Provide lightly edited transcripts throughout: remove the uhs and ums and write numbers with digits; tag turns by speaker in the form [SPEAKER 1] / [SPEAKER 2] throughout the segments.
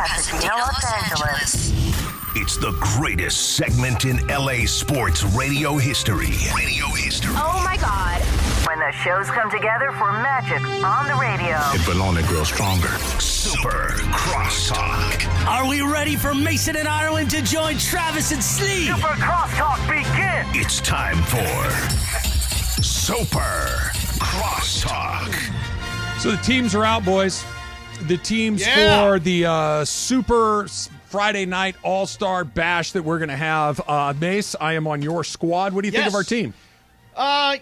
[SPEAKER 1] Pasadena, Los Angeles.
[SPEAKER 2] It's the greatest segment in LA sports radio history.
[SPEAKER 1] Oh my God. When the shows come together for magic on the radio.
[SPEAKER 2] It will only grow stronger. Super Crosstalk.
[SPEAKER 3] Are we ready for Mason and Ireland to join Travis and Slee?
[SPEAKER 1] Super Crosstalk begin.
[SPEAKER 2] It's time for Super Crosstalk.
[SPEAKER 4] So the teams are out, boys. The teams for the Super Friday Night All-Star Bash that we're going to have. Mase, I am on your squad. What do you think of our team?
[SPEAKER 5] I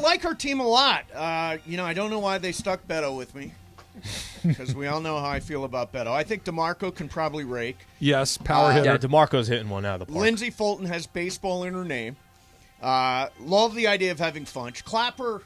[SPEAKER 5] like our team a lot. I don't know why they stuck Beto with me, because we all know how I feel about Beto. I think DeMarco can probably rake.
[SPEAKER 4] Yes, power hitter.
[SPEAKER 6] Yeah, DeMarco's hitting one out of the park.
[SPEAKER 5] Lindsey Fulton has baseball in her name. Love the idea of having Funch. Clapper,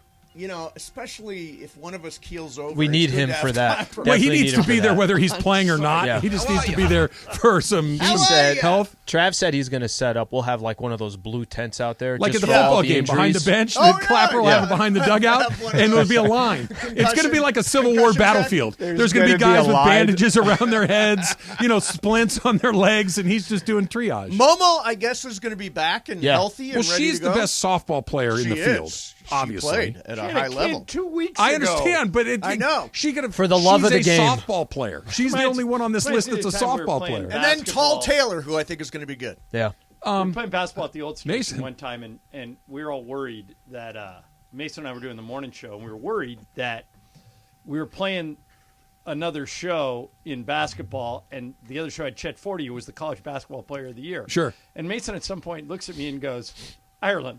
[SPEAKER 5] especially if one of us keels over.
[SPEAKER 6] We need him for that.
[SPEAKER 4] Well, he needs to be there whether he's playing or not.
[SPEAKER 6] Yeah.
[SPEAKER 4] He just needs to be there for some health.
[SPEAKER 6] Trav said he's going to set up. We'll have like one of those blue tents out there.
[SPEAKER 4] Like
[SPEAKER 6] just
[SPEAKER 4] at the
[SPEAKER 6] for all
[SPEAKER 4] football
[SPEAKER 6] the
[SPEAKER 4] game,
[SPEAKER 6] injuries.
[SPEAKER 4] behind the bench, Clapper will have it behind the dugout, and it'll be a line. It's going to be like a Civil War battlefield. There's going to be guys with bandages around their heads, splints on their legs, and he's just doing triage.
[SPEAKER 5] Momo, I guess, is going to be back and healthy and ready to go.
[SPEAKER 4] She's the best softball player in the field. Obviously,
[SPEAKER 5] she played at a high level
[SPEAKER 7] 2 weeks ago.
[SPEAKER 4] I understand, but
[SPEAKER 5] I know
[SPEAKER 4] she could have.
[SPEAKER 6] For the love of the game,
[SPEAKER 4] she's a softball player. She's the only one on this list that's a softball player.
[SPEAKER 5] And then Tall Taylor, who I think is going to be good.
[SPEAKER 6] Yeah,
[SPEAKER 7] we were playing basketball at the old station
[SPEAKER 4] Mason.
[SPEAKER 7] one time, and we were all worried that Mason and I were doing the morning show, and we were worried that we were playing another show in basketball, and the other show had Chet Forty, who was the college basketball player of the year.
[SPEAKER 4] Sure.
[SPEAKER 7] And Mason at some point looks at me and goes, "Ireland,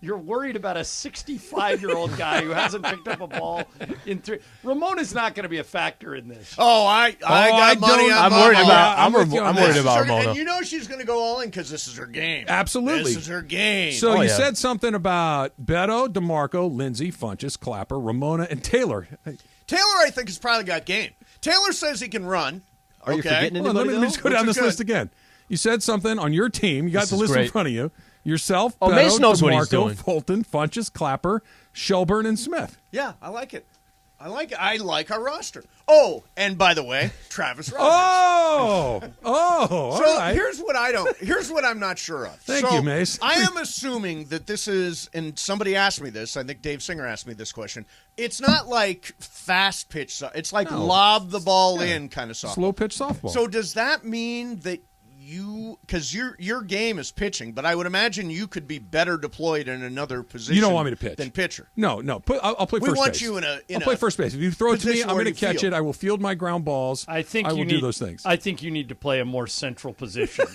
[SPEAKER 7] you're worried about a 65-year-old guy who hasn't picked up a ball in 3. Ramona's not going to be a factor in this."
[SPEAKER 5] I got money on
[SPEAKER 6] I'm
[SPEAKER 5] Momo.
[SPEAKER 6] worried about.
[SPEAKER 4] I'm
[SPEAKER 6] worried about Ramona.
[SPEAKER 5] And she's going to go all in because this is her game.
[SPEAKER 4] Absolutely,
[SPEAKER 5] this is her game.
[SPEAKER 4] So you said something about Beto, DeMarco, Lindsey, Funches, Clapper, Ramona, and Taylor.
[SPEAKER 5] Taylor, I think, has probably got game. Taylor says he can run.
[SPEAKER 6] Are you forgetting anybody?
[SPEAKER 4] Let me just go down this list again. You said something on your team. You got the list in front of you. Yourself, Beto,
[SPEAKER 6] Mace knows
[SPEAKER 4] DeMarco,
[SPEAKER 6] what he's doing.
[SPEAKER 4] Fulton, Funches, Clapper, Shelburne, and Smith.
[SPEAKER 5] Yeah, I like it. I like our roster. Oh, and by the way, Travis Rogers.
[SPEAKER 4] All
[SPEAKER 5] So
[SPEAKER 4] right.
[SPEAKER 5] here's what I'm not sure of.
[SPEAKER 4] Thank you, Mace.
[SPEAKER 5] I am assuming that this is, and somebody asked me this, I think Dave Singer asked me this question. It's not like fast pitch, it's like lob the ball in kind of softball.
[SPEAKER 4] Slow pitch softball.
[SPEAKER 5] So does that mean that because your game is pitching, but I would imagine you could be better deployed in another position.
[SPEAKER 4] You don't want me to pitch
[SPEAKER 5] than pitcher.
[SPEAKER 4] No. I'll play first base.
[SPEAKER 5] We want you in a.
[SPEAKER 4] I'll play first base. If you throw it to me, I'm going to catch it. I will field my ground balls.
[SPEAKER 7] I
[SPEAKER 4] will do those things.
[SPEAKER 7] I think you need to play a more central position.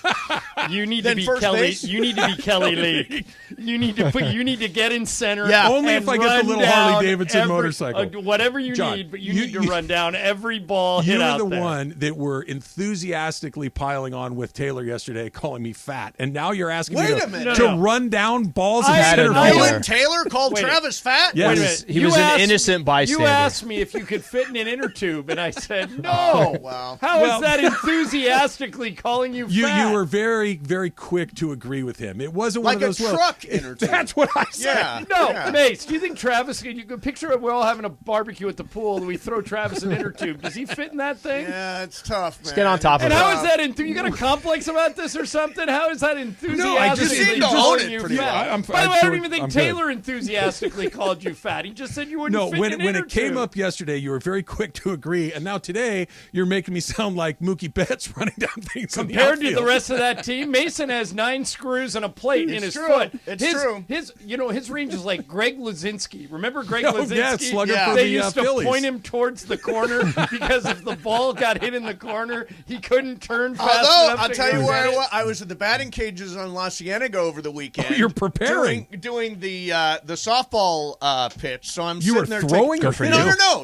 [SPEAKER 7] You need to be
[SPEAKER 5] first
[SPEAKER 7] Kelly.
[SPEAKER 5] base?
[SPEAKER 7] You need to be Kelly Lee. You need to get in center.
[SPEAKER 5] Yeah.
[SPEAKER 4] Only if I get the little Harley Davidson motorcycle.
[SPEAKER 7] Whatever you
[SPEAKER 4] John,
[SPEAKER 7] need, but you need to run down every ball hit out there.
[SPEAKER 4] You're the one that were enthusiastically piling on with Taylor yesterday, calling me fat, and now you're asking me to run down balls in center field.
[SPEAKER 5] Taylor called Travis fat?
[SPEAKER 4] Yes.
[SPEAKER 7] Wait a minute.
[SPEAKER 6] He was an innocent bystander.
[SPEAKER 7] You asked me if you could fit in an inner tube, and I said no.
[SPEAKER 5] Oh, wow.
[SPEAKER 7] How is that enthusiastically calling you fat?
[SPEAKER 4] You were very, very quick to agree with him. It wasn't
[SPEAKER 5] like
[SPEAKER 4] one of those
[SPEAKER 5] a truck inner tube.
[SPEAKER 4] That's what I said.
[SPEAKER 5] Yeah.
[SPEAKER 7] No, Mace, do you think Travis, you can picture it, we're all having a barbecue at the pool, and we throw Travis an inner tube. Does he fit in that thing?
[SPEAKER 5] Yeah, it's tough, man.
[SPEAKER 6] Let's get on top of
[SPEAKER 7] And
[SPEAKER 6] it.
[SPEAKER 7] how is that, you got a complex about this or something? How is that enthusiastically
[SPEAKER 4] No, I just
[SPEAKER 5] seem to
[SPEAKER 7] calling
[SPEAKER 5] own it
[SPEAKER 7] you
[SPEAKER 5] pretty
[SPEAKER 7] fat?
[SPEAKER 4] well.
[SPEAKER 7] By the way, I don't even
[SPEAKER 4] I'm
[SPEAKER 7] think
[SPEAKER 4] good.
[SPEAKER 7] Taylor enthusiastically called you fat. He just said you wouldn't fit
[SPEAKER 4] when
[SPEAKER 7] in an inner
[SPEAKER 4] it came
[SPEAKER 7] tube.
[SPEAKER 4] up yesterday, you were very quick to agree, and now today you're making me sound like Mookie Betts running down things on the
[SPEAKER 7] Compared to
[SPEAKER 4] outfield.
[SPEAKER 7] the rest of that team, Mason has 9 screws and a plate in his foot.
[SPEAKER 5] It's true.
[SPEAKER 7] His range is like Greg Luzinski. Remember Greg
[SPEAKER 4] Oh,
[SPEAKER 7] Luzinski?
[SPEAKER 4] yeah, slugger for
[SPEAKER 7] They
[SPEAKER 4] the
[SPEAKER 7] used to
[SPEAKER 4] Phillies.
[SPEAKER 7] point him towards the corner because if the ball got hit in the corner, he couldn't turn fast
[SPEAKER 5] Although,
[SPEAKER 7] enough
[SPEAKER 5] I'll
[SPEAKER 7] to
[SPEAKER 5] tell
[SPEAKER 7] go
[SPEAKER 5] you where
[SPEAKER 7] get it.
[SPEAKER 5] I was at the batting cages on La Cienega over the weekend.
[SPEAKER 4] Oh, you're preparing.
[SPEAKER 5] Doing the softball pitch. So I'm
[SPEAKER 4] You
[SPEAKER 5] sitting
[SPEAKER 4] were
[SPEAKER 5] there
[SPEAKER 4] throwing or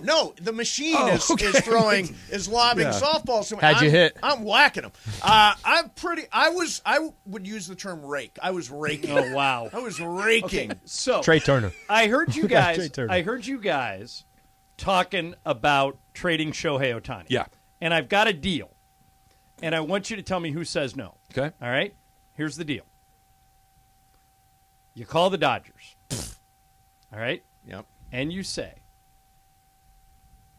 [SPEAKER 5] No. The machine is throwing, is lobbing
[SPEAKER 4] Yeah.
[SPEAKER 5] softballs. So
[SPEAKER 6] How'd you hit?
[SPEAKER 5] I'm whacking them. I would use the term rake. I was raking.
[SPEAKER 7] Oh, wow.
[SPEAKER 5] I was raking.
[SPEAKER 7] Okay, so
[SPEAKER 6] Trey Turner.
[SPEAKER 7] I heard you
[SPEAKER 6] Trey
[SPEAKER 7] guys.
[SPEAKER 6] Turner.
[SPEAKER 7] I heard you guys talking about trading Shohei Ohtani.
[SPEAKER 4] Yeah.
[SPEAKER 7] And I've got a deal, and I want you to tell me who says no.
[SPEAKER 4] Okay.
[SPEAKER 7] All right. Here's the deal. You call the Dodgers. All right.
[SPEAKER 5] Yep.
[SPEAKER 7] And you say,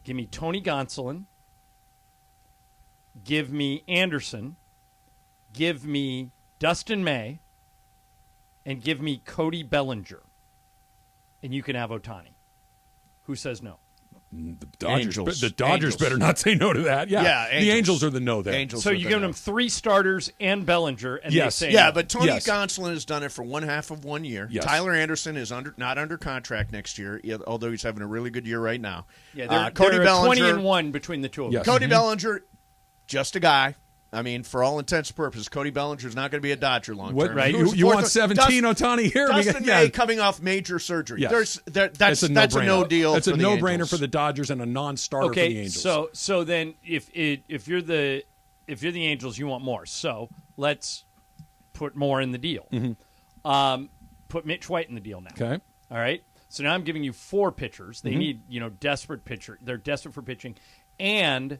[SPEAKER 7] "Give me Tony Gonsolin, give me Anderson, give me Dustin May, and give me Cody Bellinger. And you can have Ohtani. Who says no?
[SPEAKER 4] The Dodgers,
[SPEAKER 5] Angels.
[SPEAKER 4] the Dodgers better not say no to that. Yeah, the Angels are the no there.
[SPEAKER 5] Angels
[SPEAKER 7] So
[SPEAKER 5] are
[SPEAKER 7] you're
[SPEAKER 5] the
[SPEAKER 7] giving
[SPEAKER 5] no.
[SPEAKER 7] them 3 starters and Bellinger, and
[SPEAKER 4] Yes.
[SPEAKER 7] they say
[SPEAKER 5] Yeah,
[SPEAKER 7] no.
[SPEAKER 5] but Tony
[SPEAKER 4] Yes.
[SPEAKER 5] Gonsolin has done it for one half of 1 year.
[SPEAKER 4] Yes.
[SPEAKER 5] Tyler Anderson is not under contract next year, although he's having a really good year right now.
[SPEAKER 7] Yeah, they're,
[SPEAKER 5] Cody
[SPEAKER 7] they're
[SPEAKER 5] Bellinger,
[SPEAKER 7] 20-1 between the two of them.
[SPEAKER 4] Yes.
[SPEAKER 5] Cody Bellinger, just a guy. I mean, for all intents and purposes, Cody Bellinger's not going to be a Dodger long
[SPEAKER 4] What,
[SPEAKER 5] term.
[SPEAKER 7] Right.
[SPEAKER 4] You want 17 Ohtani here?
[SPEAKER 5] Dustin May coming off major surgery.
[SPEAKER 4] Yes.
[SPEAKER 5] That's a no deal.
[SPEAKER 4] That's
[SPEAKER 5] for
[SPEAKER 4] a
[SPEAKER 5] the
[SPEAKER 4] no-brainer
[SPEAKER 5] Angels.
[SPEAKER 4] for the Dodgers and a non-starter for the
[SPEAKER 7] Okay,
[SPEAKER 4] Angels.
[SPEAKER 7] so then if you're the Angels, you want more. So let's put more in the deal. Put Mitch White in the deal now.
[SPEAKER 4] Okay.
[SPEAKER 7] All right. So now I'm giving you 4 pitchers. They need desperate pitcher. They're desperate for pitching. And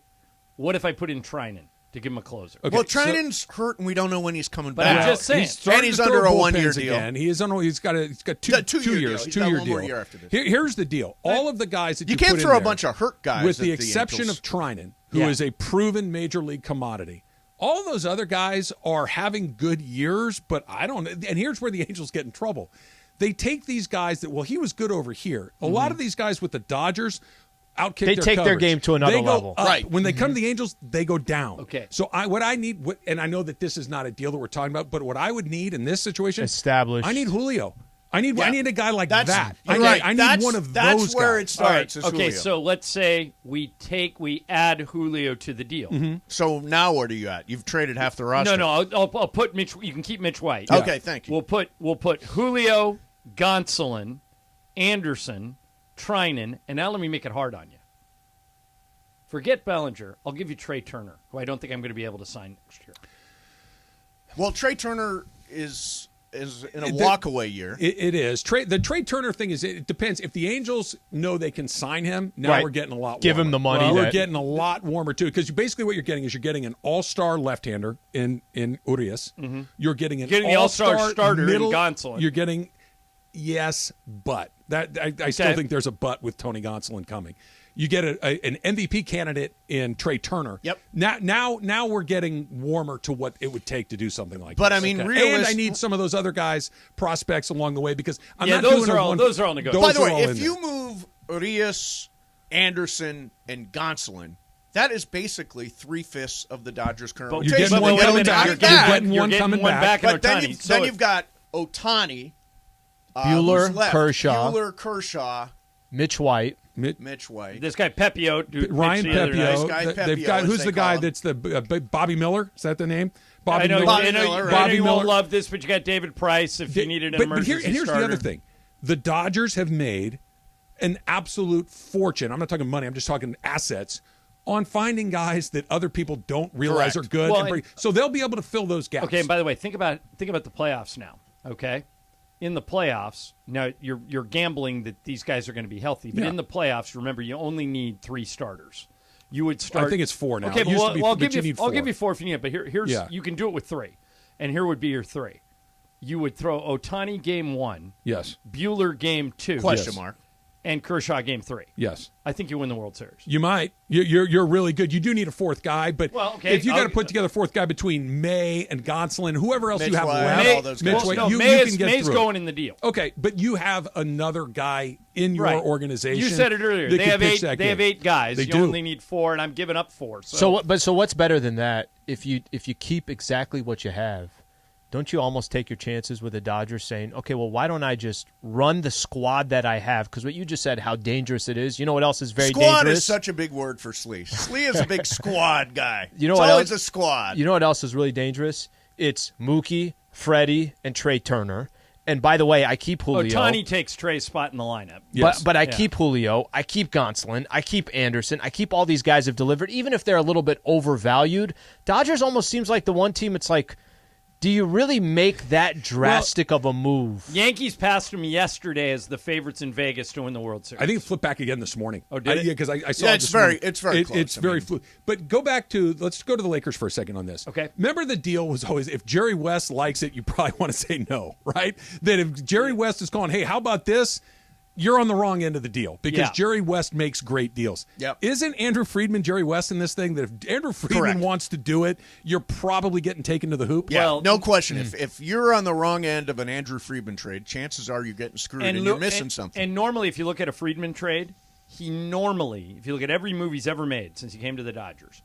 [SPEAKER 7] what if I put in Trinan to give him a closer?
[SPEAKER 4] Okay,
[SPEAKER 5] Well, Trinan's hurt, and we don't know when he's coming
[SPEAKER 7] But
[SPEAKER 5] back.
[SPEAKER 7] I'm just saying.
[SPEAKER 4] starting
[SPEAKER 5] And he's
[SPEAKER 4] to
[SPEAKER 5] under
[SPEAKER 4] throw
[SPEAKER 5] a 1 year
[SPEAKER 4] bullpens
[SPEAKER 5] deal.
[SPEAKER 4] again. He's got two,
[SPEAKER 5] Yeah, 2
[SPEAKER 4] 2
[SPEAKER 5] year
[SPEAKER 4] years,
[SPEAKER 5] deal. He's
[SPEAKER 4] 2
[SPEAKER 5] got
[SPEAKER 4] year
[SPEAKER 5] one
[SPEAKER 4] deal.
[SPEAKER 5] more year after this.
[SPEAKER 4] Here's the deal: all of the guys that
[SPEAKER 5] You
[SPEAKER 4] you
[SPEAKER 5] can't
[SPEAKER 4] put
[SPEAKER 5] throw
[SPEAKER 4] in
[SPEAKER 5] a
[SPEAKER 4] there,
[SPEAKER 5] bunch of hurt guys
[SPEAKER 4] with
[SPEAKER 5] at
[SPEAKER 4] the
[SPEAKER 5] the
[SPEAKER 4] exception
[SPEAKER 5] Angels.
[SPEAKER 4] of Trinan, who is a proven major league commodity. All those other guys are having good years, but I don't. And here's where the Angels get in trouble. They take these guys that, well, he was good over here. A lot of these guys with the Dodgers outkick
[SPEAKER 6] They
[SPEAKER 4] their
[SPEAKER 6] take their
[SPEAKER 4] coverage.
[SPEAKER 6] game to another
[SPEAKER 4] They go
[SPEAKER 6] level.
[SPEAKER 4] up.
[SPEAKER 5] Right.
[SPEAKER 4] When they come to the Angels, they go down.
[SPEAKER 7] Okay.
[SPEAKER 4] So what I need, and I know that this is not a deal that we're talking about, but what I would need in this situation,
[SPEAKER 6] Established.
[SPEAKER 4] I need Julio. I need a guy like
[SPEAKER 5] That's,
[SPEAKER 4] that.
[SPEAKER 5] You're
[SPEAKER 4] I
[SPEAKER 5] right.
[SPEAKER 4] need
[SPEAKER 5] That's,
[SPEAKER 4] one of
[SPEAKER 5] that's
[SPEAKER 4] those
[SPEAKER 5] where
[SPEAKER 4] guys.
[SPEAKER 5] it
[SPEAKER 7] All right.
[SPEAKER 5] starts. is
[SPEAKER 7] Okay,
[SPEAKER 5] Julio.
[SPEAKER 7] so let's say we add Julio to the deal.
[SPEAKER 5] So now what are you at? You've traded half the roster.
[SPEAKER 7] No, I'll put Mitch. You can keep Mitch White.
[SPEAKER 5] Okay, thank you.
[SPEAKER 7] We'll put Julio, Gonsolin, Anderson, Trinan, and now let me make it hard on you. Forget Bellinger. I'll give you Trey Turner, who I don't think I'm going to be able to sign next year.
[SPEAKER 5] Well, Trey Turner is in a walkaway year.
[SPEAKER 4] It is. The Trey Turner thing is, it depends. If the Angels know they can sign him, now
[SPEAKER 6] Right.
[SPEAKER 4] we're getting a lot warmer.
[SPEAKER 6] Give him the money
[SPEAKER 4] We're
[SPEAKER 6] that-
[SPEAKER 4] getting a lot warmer, too. Because basically what you're getting is you're getting an all-star left-hander in Urias. You're getting an
[SPEAKER 7] Getting the all-star starter in
[SPEAKER 4] middle,
[SPEAKER 7] Gonsolin.
[SPEAKER 4] You're getting, yes, but. I still think there's a but with Tony Gonsolin coming. You get an MVP candidate in Trey Turner.
[SPEAKER 5] Yep.
[SPEAKER 4] Now we're getting warmer to what it would take to do something like
[SPEAKER 5] But,
[SPEAKER 4] this.
[SPEAKER 5] I mean,
[SPEAKER 4] and I need some of those other guys prospects along the way because I'm not
[SPEAKER 7] those
[SPEAKER 4] doing
[SPEAKER 7] are
[SPEAKER 4] a
[SPEAKER 7] all
[SPEAKER 4] one-
[SPEAKER 7] those are all negotiable.
[SPEAKER 5] By the
[SPEAKER 4] those are
[SPEAKER 5] way,
[SPEAKER 4] all
[SPEAKER 5] if
[SPEAKER 4] in
[SPEAKER 5] you
[SPEAKER 4] there.
[SPEAKER 5] move Urias, Anderson, and Gonsolin, that is basically 3/5 of the Dodgers' current
[SPEAKER 7] But
[SPEAKER 4] you're
[SPEAKER 5] rotation.
[SPEAKER 4] getting one
[SPEAKER 5] With
[SPEAKER 4] coming
[SPEAKER 5] Ohtani
[SPEAKER 4] back.
[SPEAKER 7] You're
[SPEAKER 5] back,
[SPEAKER 7] getting
[SPEAKER 4] coming
[SPEAKER 7] one
[SPEAKER 4] back.
[SPEAKER 7] in
[SPEAKER 5] But then,
[SPEAKER 7] Ohtani.
[SPEAKER 5] then you've got Ohtani,
[SPEAKER 6] Buehler,
[SPEAKER 5] who's left.
[SPEAKER 6] Kershaw.
[SPEAKER 5] Buehler, Kershaw,
[SPEAKER 6] Mitch White.
[SPEAKER 5] Mitch White.
[SPEAKER 7] This guy Pepio,
[SPEAKER 4] Ryan
[SPEAKER 7] pitched the other night.
[SPEAKER 4] Pepio.
[SPEAKER 5] Nice guy
[SPEAKER 4] They've
[SPEAKER 5] Pepio,
[SPEAKER 4] got
[SPEAKER 5] as
[SPEAKER 4] who's
[SPEAKER 5] they
[SPEAKER 4] the guy
[SPEAKER 5] call him.
[SPEAKER 4] that's the Bobby Miller? Is that the name?
[SPEAKER 7] I know,
[SPEAKER 5] Bobby
[SPEAKER 7] I know,
[SPEAKER 5] Miller,
[SPEAKER 7] I know
[SPEAKER 5] right.
[SPEAKER 7] you won't
[SPEAKER 4] Miller.
[SPEAKER 7] love this, but you got David Price if you needed an
[SPEAKER 4] but
[SPEAKER 7] emergency
[SPEAKER 4] here's
[SPEAKER 7] starter.
[SPEAKER 4] the other thing: the Dodgers have made an absolute fortune. I'm not talking money; I'm just talking assets on finding guys that other people don't realize
[SPEAKER 5] Correct.
[SPEAKER 4] are good.
[SPEAKER 7] Well,
[SPEAKER 4] and bring, so they'll be able to fill those gaps.
[SPEAKER 7] Okay, and by the way, think about the playoffs now. Okay, in the playoffs now, you're gambling that these guys are going to be healthy, but
[SPEAKER 4] Yeah.
[SPEAKER 7] in the playoffs, remember you only need 3 starters. You would start.
[SPEAKER 4] I think it's 4 now.
[SPEAKER 7] Okay,
[SPEAKER 4] It
[SPEAKER 7] but
[SPEAKER 4] used to
[SPEAKER 7] well,
[SPEAKER 4] be-
[SPEAKER 7] I'll
[SPEAKER 4] but
[SPEAKER 7] give
[SPEAKER 4] you
[SPEAKER 7] you.
[SPEAKER 4] need
[SPEAKER 7] I'll
[SPEAKER 4] 4.
[SPEAKER 7] give you 4 if you need it. But here's
[SPEAKER 4] Yeah.
[SPEAKER 7] you can do it with 3, and here would be your 3. You would throw Ohtani game 1,
[SPEAKER 4] Yes,
[SPEAKER 7] Buehler game 2,
[SPEAKER 5] Question
[SPEAKER 4] Yes.
[SPEAKER 5] mark.
[SPEAKER 7] and Kershaw game 3.
[SPEAKER 4] yes.
[SPEAKER 7] I think you win the World Series.
[SPEAKER 4] You might. You're really good. You do need a 4th guy, but
[SPEAKER 7] Well, okay,
[SPEAKER 4] if you got to
[SPEAKER 7] I'll-
[SPEAKER 4] put together a 4th guy between May and Gonsolin, whoever else
[SPEAKER 5] Mitch
[SPEAKER 4] you have
[SPEAKER 5] White,
[SPEAKER 4] left,
[SPEAKER 5] all those
[SPEAKER 4] Mitch
[SPEAKER 5] guys.
[SPEAKER 4] White,
[SPEAKER 7] no,
[SPEAKER 4] you
[SPEAKER 7] May's
[SPEAKER 4] can get through.
[SPEAKER 7] going in the deal.
[SPEAKER 4] Okay, but you have another guy in your
[SPEAKER 7] Right.
[SPEAKER 4] organization.
[SPEAKER 7] You said it earlier.
[SPEAKER 4] that
[SPEAKER 7] They
[SPEAKER 4] can
[SPEAKER 7] have
[SPEAKER 4] pitch
[SPEAKER 7] 8.
[SPEAKER 4] that
[SPEAKER 7] They have
[SPEAKER 4] game.
[SPEAKER 7] 8 guys.
[SPEAKER 4] They
[SPEAKER 7] you
[SPEAKER 4] do.
[SPEAKER 7] only need 4, and I'm giving up 4.
[SPEAKER 6] So what's better than that? If you keep exactly what you have, don't you almost take your chances with the Dodgers saying, okay, well, why don't I just run the squad that I have? Because what you just said, how dangerous it is. You know what else is very
[SPEAKER 5] Squad
[SPEAKER 6] dangerous?
[SPEAKER 5] is such a big word for Slee. Slee is a big squad guy.
[SPEAKER 6] You know
[SPEAKER 5] it's
[SPEAKER 6] what
[SPEAKER 5] always
[SPEAKER 6] else?
[SPEAKER 5] a squad.
[SPEAKER 6] You know what else is really dangerous? It's Mookie, Freddie, and Trey Turner. And by the way, I keep Julio.
[SPEAKER 7] Ohtani takes Trey's spot in the lineup.
[SPEAKER 4] Yes.
[SPEAKER 6] But I
[SPEAKER 7] Yeah.
[SPEAKER 6] keep Julio, I keep Gonsolin, I keep Anderson, I keep all these guys who've delivered, even if they're a little bit overvalued. Dodgers almost seems like the one team it's like, do you really make that drastic of a move?
[SPEAKER 7] Yankees passed him yesterday as the favorites in Vegas to win the World Series.
[SPEAKER 4] I think it flipped back again this morning.
[SPEAKER 7] Oh, did it?
[SPEAKER 4] Yeah, because I saw
[SPEAKER 5] Yeah,
[SPEAKER 4] it
[SPEAKER 5] it's
[SPEAKER 4] this
[SPEAKER 5] very-
[SPEAKER 4] morning.
[SPEAKER 5] it's very close.
[SPEAKER 4] It's
[SPEAKER 5] I
[SPEAKER 4] very
[SPEAKER 5] mean-
[SPEAKER 4] fluid. But go back to, let's go to the Lakers for a second on this.
[SPEAKER 7] Okay.
[SPEAKER 4] Remember the deal was always, if Jerry West likes it, you probably want to say no, right? That if Jerry West is calling, hey, how about this? you're on the wrong end of the deal because
[SPEAKER 7] Yeah.
[SPEAKER 4] Jerry West makes great deals.
[SPEAKER 5] Yep.
[SPEAKER 4] Isn't Andrew Friedman Jerry West in this thing? That if Andrew Friedman
[SPEAKER 5] Correct.
[SPEAKER 4] wants to do it, you're probably getting taken to the hoop.
[SPEAKER 5] Yeah,
[SPEAKER 7] Well,
[SPEAKER 5] no question. If you're on the wrong end of an Andrew Friedman trade, chances are you're getting screwed and you're missing something.
[SPEAKER 7] And normally, if you look at a Friedman trade, if you look at every move he's ever made since he came to the Dodgers,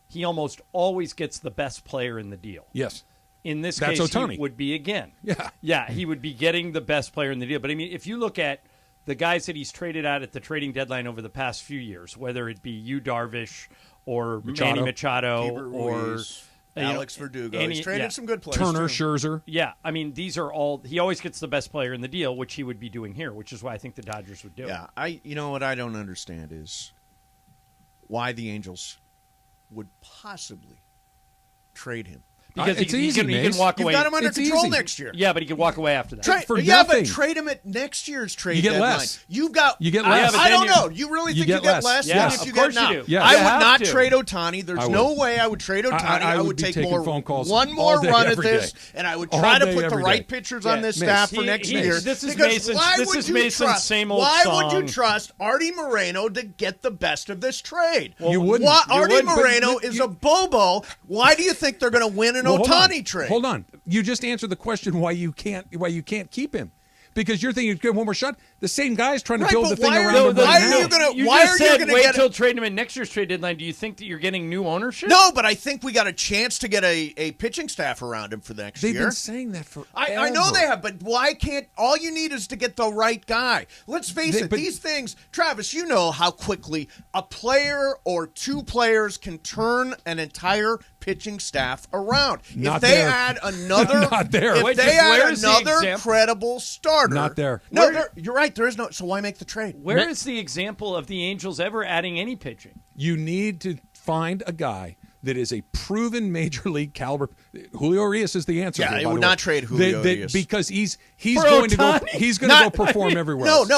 [SPEAKER 7] he almost always gets the best player in the deal.
[SPEAKER 4] Yes.
[SPEAKER 7] In this
[SPEAKER 4] That's
[SPEAKER 7] case,
[SPEAKER 4] Ohtani.
[SPEAKER 7] he would be again.
[SPEAKER 4] Yeah.
[SPEAKER 7] Yeah, he would be getting the best player in the deal. But, I mean, if you look at the guys that he's traded out at the trading deadline over the past few years, whether it be Yu Darvish or Manny Machado
[SPEAKER 5] Keeper
[SPEAKER 7] or
[SPEAKER 5] Ruiz, Alex Verdugo. He's traded
[SPEAKER 7] yeah.
[SPEAKER 5] some good players.
[SPEAKER 4] Turner,
[SPEAKER 5] too.
[SPEAKER 4] Scherzer.
[SPEAKER 7] Yeah, I mean, these are all – he always gets the best player in the deal, which he would be doing here, which is why I think the Dodgers would do it.
[SPEAKER 5] Yeah, you know what I don't understand is why the Angels would possibly trade him.
[SPEAKER 7] Because
[SPEAKER 4] It's
[SPEAKER 7] he
[SPEAKER 4] easy,
[SPEAKER 7] can
[SPEAKER 4] Mace.
[SPEAKER 7] walk
[SPEAKER 5] You've
[SPEAKER 7] away.
[SPEAKER 5] got him under
[SPEAKER 4] It's
[SPEAKER 5] control
[SPEAKER 4] easy.
[SPEAKER 5] next year.
[SPEAKER 7] Yeah, but he could walk away after that.
[SPEAKER 4] For
[SPEAKER 5] yeah,
[SPEAKER 4] nothing.
[SPEAKER 5] but trade him at next year's trade
[SPEAKER 4] You get
[SPEAKER 5] deadline.
[SPEAKER 4] less.
[SPEAKER 5] You get
[SPEAKER 4] less.
[SPEAKER 7] Yeah, but
[SPEAKER 5] I
[SPEAKER 7] then
[SPEAKER 5] don't
[SPEAKER 7] you-
[SPEAKER 5] know. You really think you
[SPEAKER 4] get
[SPEAKER 5] get
[SPEAKER 4] less.
[SPEAKER 5] less?
[SPEAKER 7] Yeah,
[SPEAKER 5] than if
[SPEAKER 7] of
[SPEAKER 5] you
[SPEAKER 7] course
[SPEAKER 5] get
[SPEAKER 7] you
[SPEAKER 5] now?
[SPEAKER 7] do.
[SPEAKER 4] Yeah.
[SPEAKER 5] I
[SPEAKER 7] You
[SPEAKER 5] would
[SPEAKER 7] have
[SPEAKER 5] not
[SPEAKER 7] to.
[SPEAKER 5] trade Ohtani. There's
[SPEAKER 4] I would.
[SPEAKER 5] no way I would trade Ohtani.
[SPEAKER 4] I
[SPEAKER 5] I
[SPEAKER 4] would
[SPEAKER 5] would
[SPEAKER 4] be
[SPEAKER 5] take
[SPEAKER 4] taking
[SPEAKER 5] more
[SPEAKER 4] phone calls
[SPEAKER 5] one more
[SPEAKER 4] all day,
[SPEAKER 5] run at
[SPEAKER 4] every
[SPEAKER 5] this,
[SPEAKER 4] day.
[SPEAKER 5] and I would
[SPEAKER 4] All
[SPEAKER 5] try to
[SPEAKER 4] day,
[SPEAKER 5] put the
[SPEAKER 4] every
[SPEAKER 5] right
[SPEAKER 4] day.
[SPEAKER 5] pitchers
[SPEAKER 7] Yeah,
[SPEAKER 5] on this
[SPEAKER 4] Mace.
[SPEAKER 5] staff for
[SPEAKER 7] He-
[SPEAKER 5] next
[SPEAKER 7] he-
[SPEAKER 5] year.
[SPEAKER 7] this is
[SPEAKER 5] Because
[SPEAKER 7] Mason's-
[SPEAKER 5] why
[SPEAKER 7] this
[SPEAKER 5] would
[SPEAKER 7] is
[SPEAKER 5] you
[SPEAKER 7] Mason's
[SPEAKER 5] trust?
[SPEAKER 7] same old
[SPEAKER 5] Why would you
[SPEAKER 7] song.
[SPEAKER 5] trust Artie Moreno to get the best of this trade?
[SPEAKER 4] You wouldn't.
[SPEAKER 5] Why,
[SPEAKER 4] You
[SPEAKER 5] Artie
[SPEAKER 4] wouldn't, but
[SPEAKER 5] Moreno
[SPEAKER 4] you-
[SPEAKER 5] is a bobo. Why do you think they're going to win an
[SPEAKER 4] Well, hold on.
[SPEAKER 5] Ohtani trade?
[SPEAKER 4] Hold on. You just answered the question why you can't keep him. Because you're thinking, give him one more shot. The same guy's trying to
[SPEAKER 5] Right,
[SPEAKER 4] build
[SPEAKER 5] but
[SPEAKER 4] the thing
[SPEAKER 5] why
[SPEAKER 4] around
[SPEAKER 5] are-
[SPEAKER 4] him
[SPEAKER 5] why
[SPEAKER 4] right
[SPEAKER 5] are
[SPEAKER 4] now.
[SPEAKER 5] you gonna-
[SPEAKER 7] You
[SPEAKER 5] why
[SPEAKER 7] just
[SPEAKER 5] are you
[SPEAKER 7] said
[SPEAKER 5] gonna
[SPEAKER 7] wait
[SPEAKER 5] get-
[SPEAKER 7] till trading him at next year's trade deadline. Do you think that you're getting new ownership?
[SPEAKER 5] No, but I think we got a chance to get a pitching staff around him for the next
[SPEAKER 4] They've
[SPEAKER 5] year.
[SPEAKER 4] been saying that for
[SPEAKER 5] I know they have, but why can't all you need is to get the right guy? Let's face it,
[SPEAKER 4] but-
[SPEAKER 5] these things, Travis, you know how quickly a player or two players can turn an entire pitching staff around.
[SPEAKER 4] Not
[SPEAKER 5] if they
[SPEAKER 4] there.
[SPEAKER 5] add another
[SPEAKER 4] Not there.
[SPEAKER 5] if
[SPEAKER 7] Wait,
[SPEAKER 5] they
[SPEAKER 7] just
[SPEAKER 5] add
[SPEAKER 7] where is the
[SPEAKER 5] another
[SPEAKER 7] example?
[SPEAKER 5] credible starter.
[SPEAKER 4] Not there.
[SPEAKER 5] No,
[SPEAKER 7] Where-
[SPEAKER 5] you're right, there is no, so why make the trade?
[SPEAKER 7] Where is the example of the Angels ever adding any pitching?
[SPEAKER 4] You need to find a guy that is a proven major league caliber. Julio Urias is the answer.
[SPEAKER 5] Yeah,
[SPEAKER 4] here,
[SPEAKER 5] I
[SPEAKER 4] by
[SPEAKER 5] would
[SPEAKER 4] the way.
[SPEAKER 5] not trade Julio Urias.
[SPEAKER 4] because he's
[SPEAKER 7] For
[SPEAKER 4] going to go
[SPEAKER 7] Ohtani?
[SPEAKER 4] he's going to go perform everywhere.
[SPEAKER 5] No,
[SPEAKER 4] else.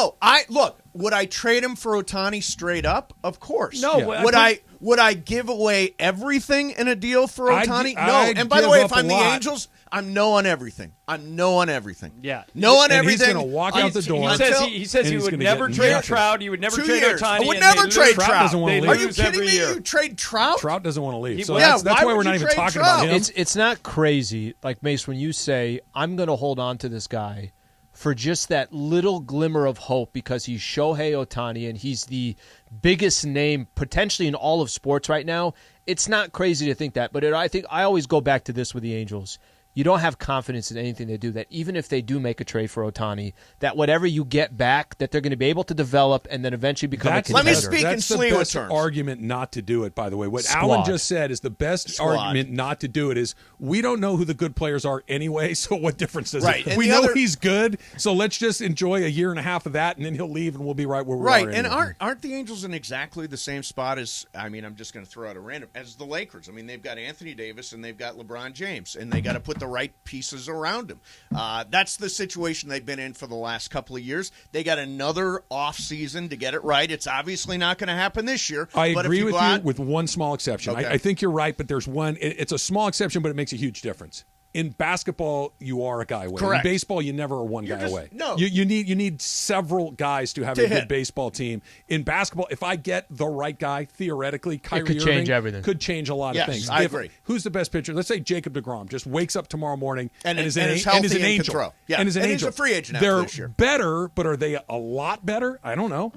[SPEAKER 5] no. Would I trade him for Ohtani straight up? Of course.
[SPEAKER 7] No,
[SPEAKER 4] Yeah.
[SPEAKER 7] but-
[SPEAKER 5] Would I give away everything in a deal for
[SPEAKER 4] I'd
[SPEAKER 5] Ohtani?
[SPEAKER 4] gi-
[SPEAKER 5] No.
[SPEAKER 4] I'd
[SPEAKER 5] And by the
[SPEAKER 4] give
[SPEAKER 5] way,
[SPEAKER 4] up
[SPEAKER 5] if I'm
[SPEAKER 4] a
[SPEAKER 5] the
[SPEAKER 4] lot.
[SPEAKER 5] Angels, I'm no on everything. I'm no on everything.
[SPEAKER 7] Yeah.
[SPEAKER 5] No on
[SPEAKER 4] And he's
[SPEAKER 5] everything.
[SPEAKER 4] gonna walk out the door.
[SPEAKER 7] He says
[SPEAKER 5] Until-
[SPEAKER 7] he says
[SPEAKER 4] and
[SPEAKER 7] he
[SPEAKER 4] he's
[SPEAKER 7] would
[SPEAKER 4] gonna
[SPEAKER 7] never
[SPEAKER 4] get
[SPEAKER 7] trade
[SPEAKER 4] nothing.
[SPEAKER 7] Trout. He would never
[SPEAKER 5] 2
[SPEAKER 7] trade
[SPEAKER 5] years.
[SPEAKER 7] Ohtani.
[SPEAKER 5] I would
[SPEAKER 7] and
[SPEAKER 5] never
[SPEAKER 7] they
[SPEAKER 5] trade
[SPEAKER 7] lose-
[SPEAKER 4] Trout
[SPEAKER 5] Trout.
[SPEAKER 4] doesn't wanna
[SPEAKER 7] They
[SPEAKER 4] leave.
[SPEAKER 5] Are you
[SPEAKER 7] lose
[SPEAKER 5] kidding
[SPEAKER 7] every
[SPEAKER 5] me?
[SPEAKER 7] year.
[SPEAKER 5] You trade Trout?
[SPEAKER 4] Trout doesn't want to leave. So
[SPEAKER 5] Yeah,
[SPEAKER 4] that's
[SPEAKER 5] why
[SPEAKER 4] why
[SPEAKER 5] would
[SPEAKER 4] we're not
[SPEAKER 5] you
[SPEAKER 4] even
[SPEAKER 5] trade
[SPEAKER 4] talking
[SPEAKER 5] Trout?
[SPEAKER 4] about him.
[SPEAKER 6] It's not crazy, like Mace, when you say I'm going to hold on to this guy for just that little glimmer of hope because he's Shohei Ohtani and he's the biggest name potentially in all of sports right now. It's not crazy to think that, but I think I always go back to this with the Angels. You don't have confidence in anything they do, that even if they do make a trade for Ohtani, that whatever you get back, that they're going to be able to develop and then eventually become a contender.
[SPEAKER 5] Let me speak in
[SPEAKER 4] That's the
[SPEAKER 5] Sliwa
[SPEAKER 4] best
[SPEAKER 5] terms.
[SPEAKER 4] argument not to do it, by the way. What
[SPEAKER 6] Squad.
[SPEAKER 4] Alan just said is the best
[SPEAKER 5] Squad.
[SPEAKER 4] argument not to do it is we don't know who the good players are anyway, so what difference does
[SPEAKER 5] Right,
[SPEAKER 4] it?
[SPEAKER 5] and
[SPEAKER 4] We
[SPEAKER 5] the
[SPEAKER 4] know
[SPEAKER 5] other-
[SPEAKER 4] he's good, so let's just enjoy a year and a half of that, and then he'll leave, and we'll be right where we
[SPEAKER 5] Right,
[SPEAKER 4] are.
[SPEAKER 5] and
[SPEAKER 4] anyway.
[SPEAKER 5] aren't the Angels in exactly the same spot as, I mean, I'm just going to throw out a random, as the Lakers. I mean, they've got Anthony Davis and they've got LeBron James, and they got to put the right pieces around him. That's the situation they've been in for the last couple of years. They got another off season to get it right. It's obviously not going to happen this year.
[SPEAKER 4] I
[SPEAKER 5] but if
[SPEAKER 4] agree with
[SPEAKER 5] go
[SPEAKER 4] you
[SPEAKER 5] out-
[SPEAKER 4] with one small exception.
[SPEAKER 5] Okay.
[SPEAKER 4] I think you're right, but there's one. It's a small exception, but it makes a huge difference. In basketball, you are a guy away.
[SPEAKER 5] Correct.
[SPEAKER 4] In baseball, you never are one
[SPEAKER 5] You're
[SPEAKER 4] guy
[SPEAKER 5] just-
[SPEAKER 4] away.
[SPEAKER 5] no.
[SPEAKER 4] You need several guys to have
[SPEAKER 5] To
[SPEAKER 4] a good
[SPEAKER 5] hit.
[SPEAKER 4] baseball team. In basketball, if I get the right guy, theoretically, Kyrie
[SPEAKER 6] could change
[SPEAKER 4] Irving
[SPEAKER 6] everything.
[SPEAKER 4] could change a lot
[SPEAKER 5] Yes,
[SPEAKER 4] of things.
[SPEAKER 5] I agree.
[SPEAKER 4] Who's the best pitcher? Let's say Jacob deGrom just wakes up tomorrow morning
[SPEAKER 5] And
[SPEAKER 4] is
[SPEAKER 5] and
[SPEAKER 4] an,
[SPEAKER 5] is
[SPEAKER 4] and
[SPEAKER 5] healthy
[SPEAKER 4] is an
[SPEAKER 5] and can
[SPEAKER 4] angel.
[SPEAKER 5] throw. Yeah,
[SPEAKER 4] and is an
[SPEAKER 5] and
[SPEAKER 4] angel.
[SPEAKER 5] he's a free agent after
[SPEAKER 4] They're
[SPEAKER 5] this year.
[SPEAKER 4] better, but are they a lot better? I don't know.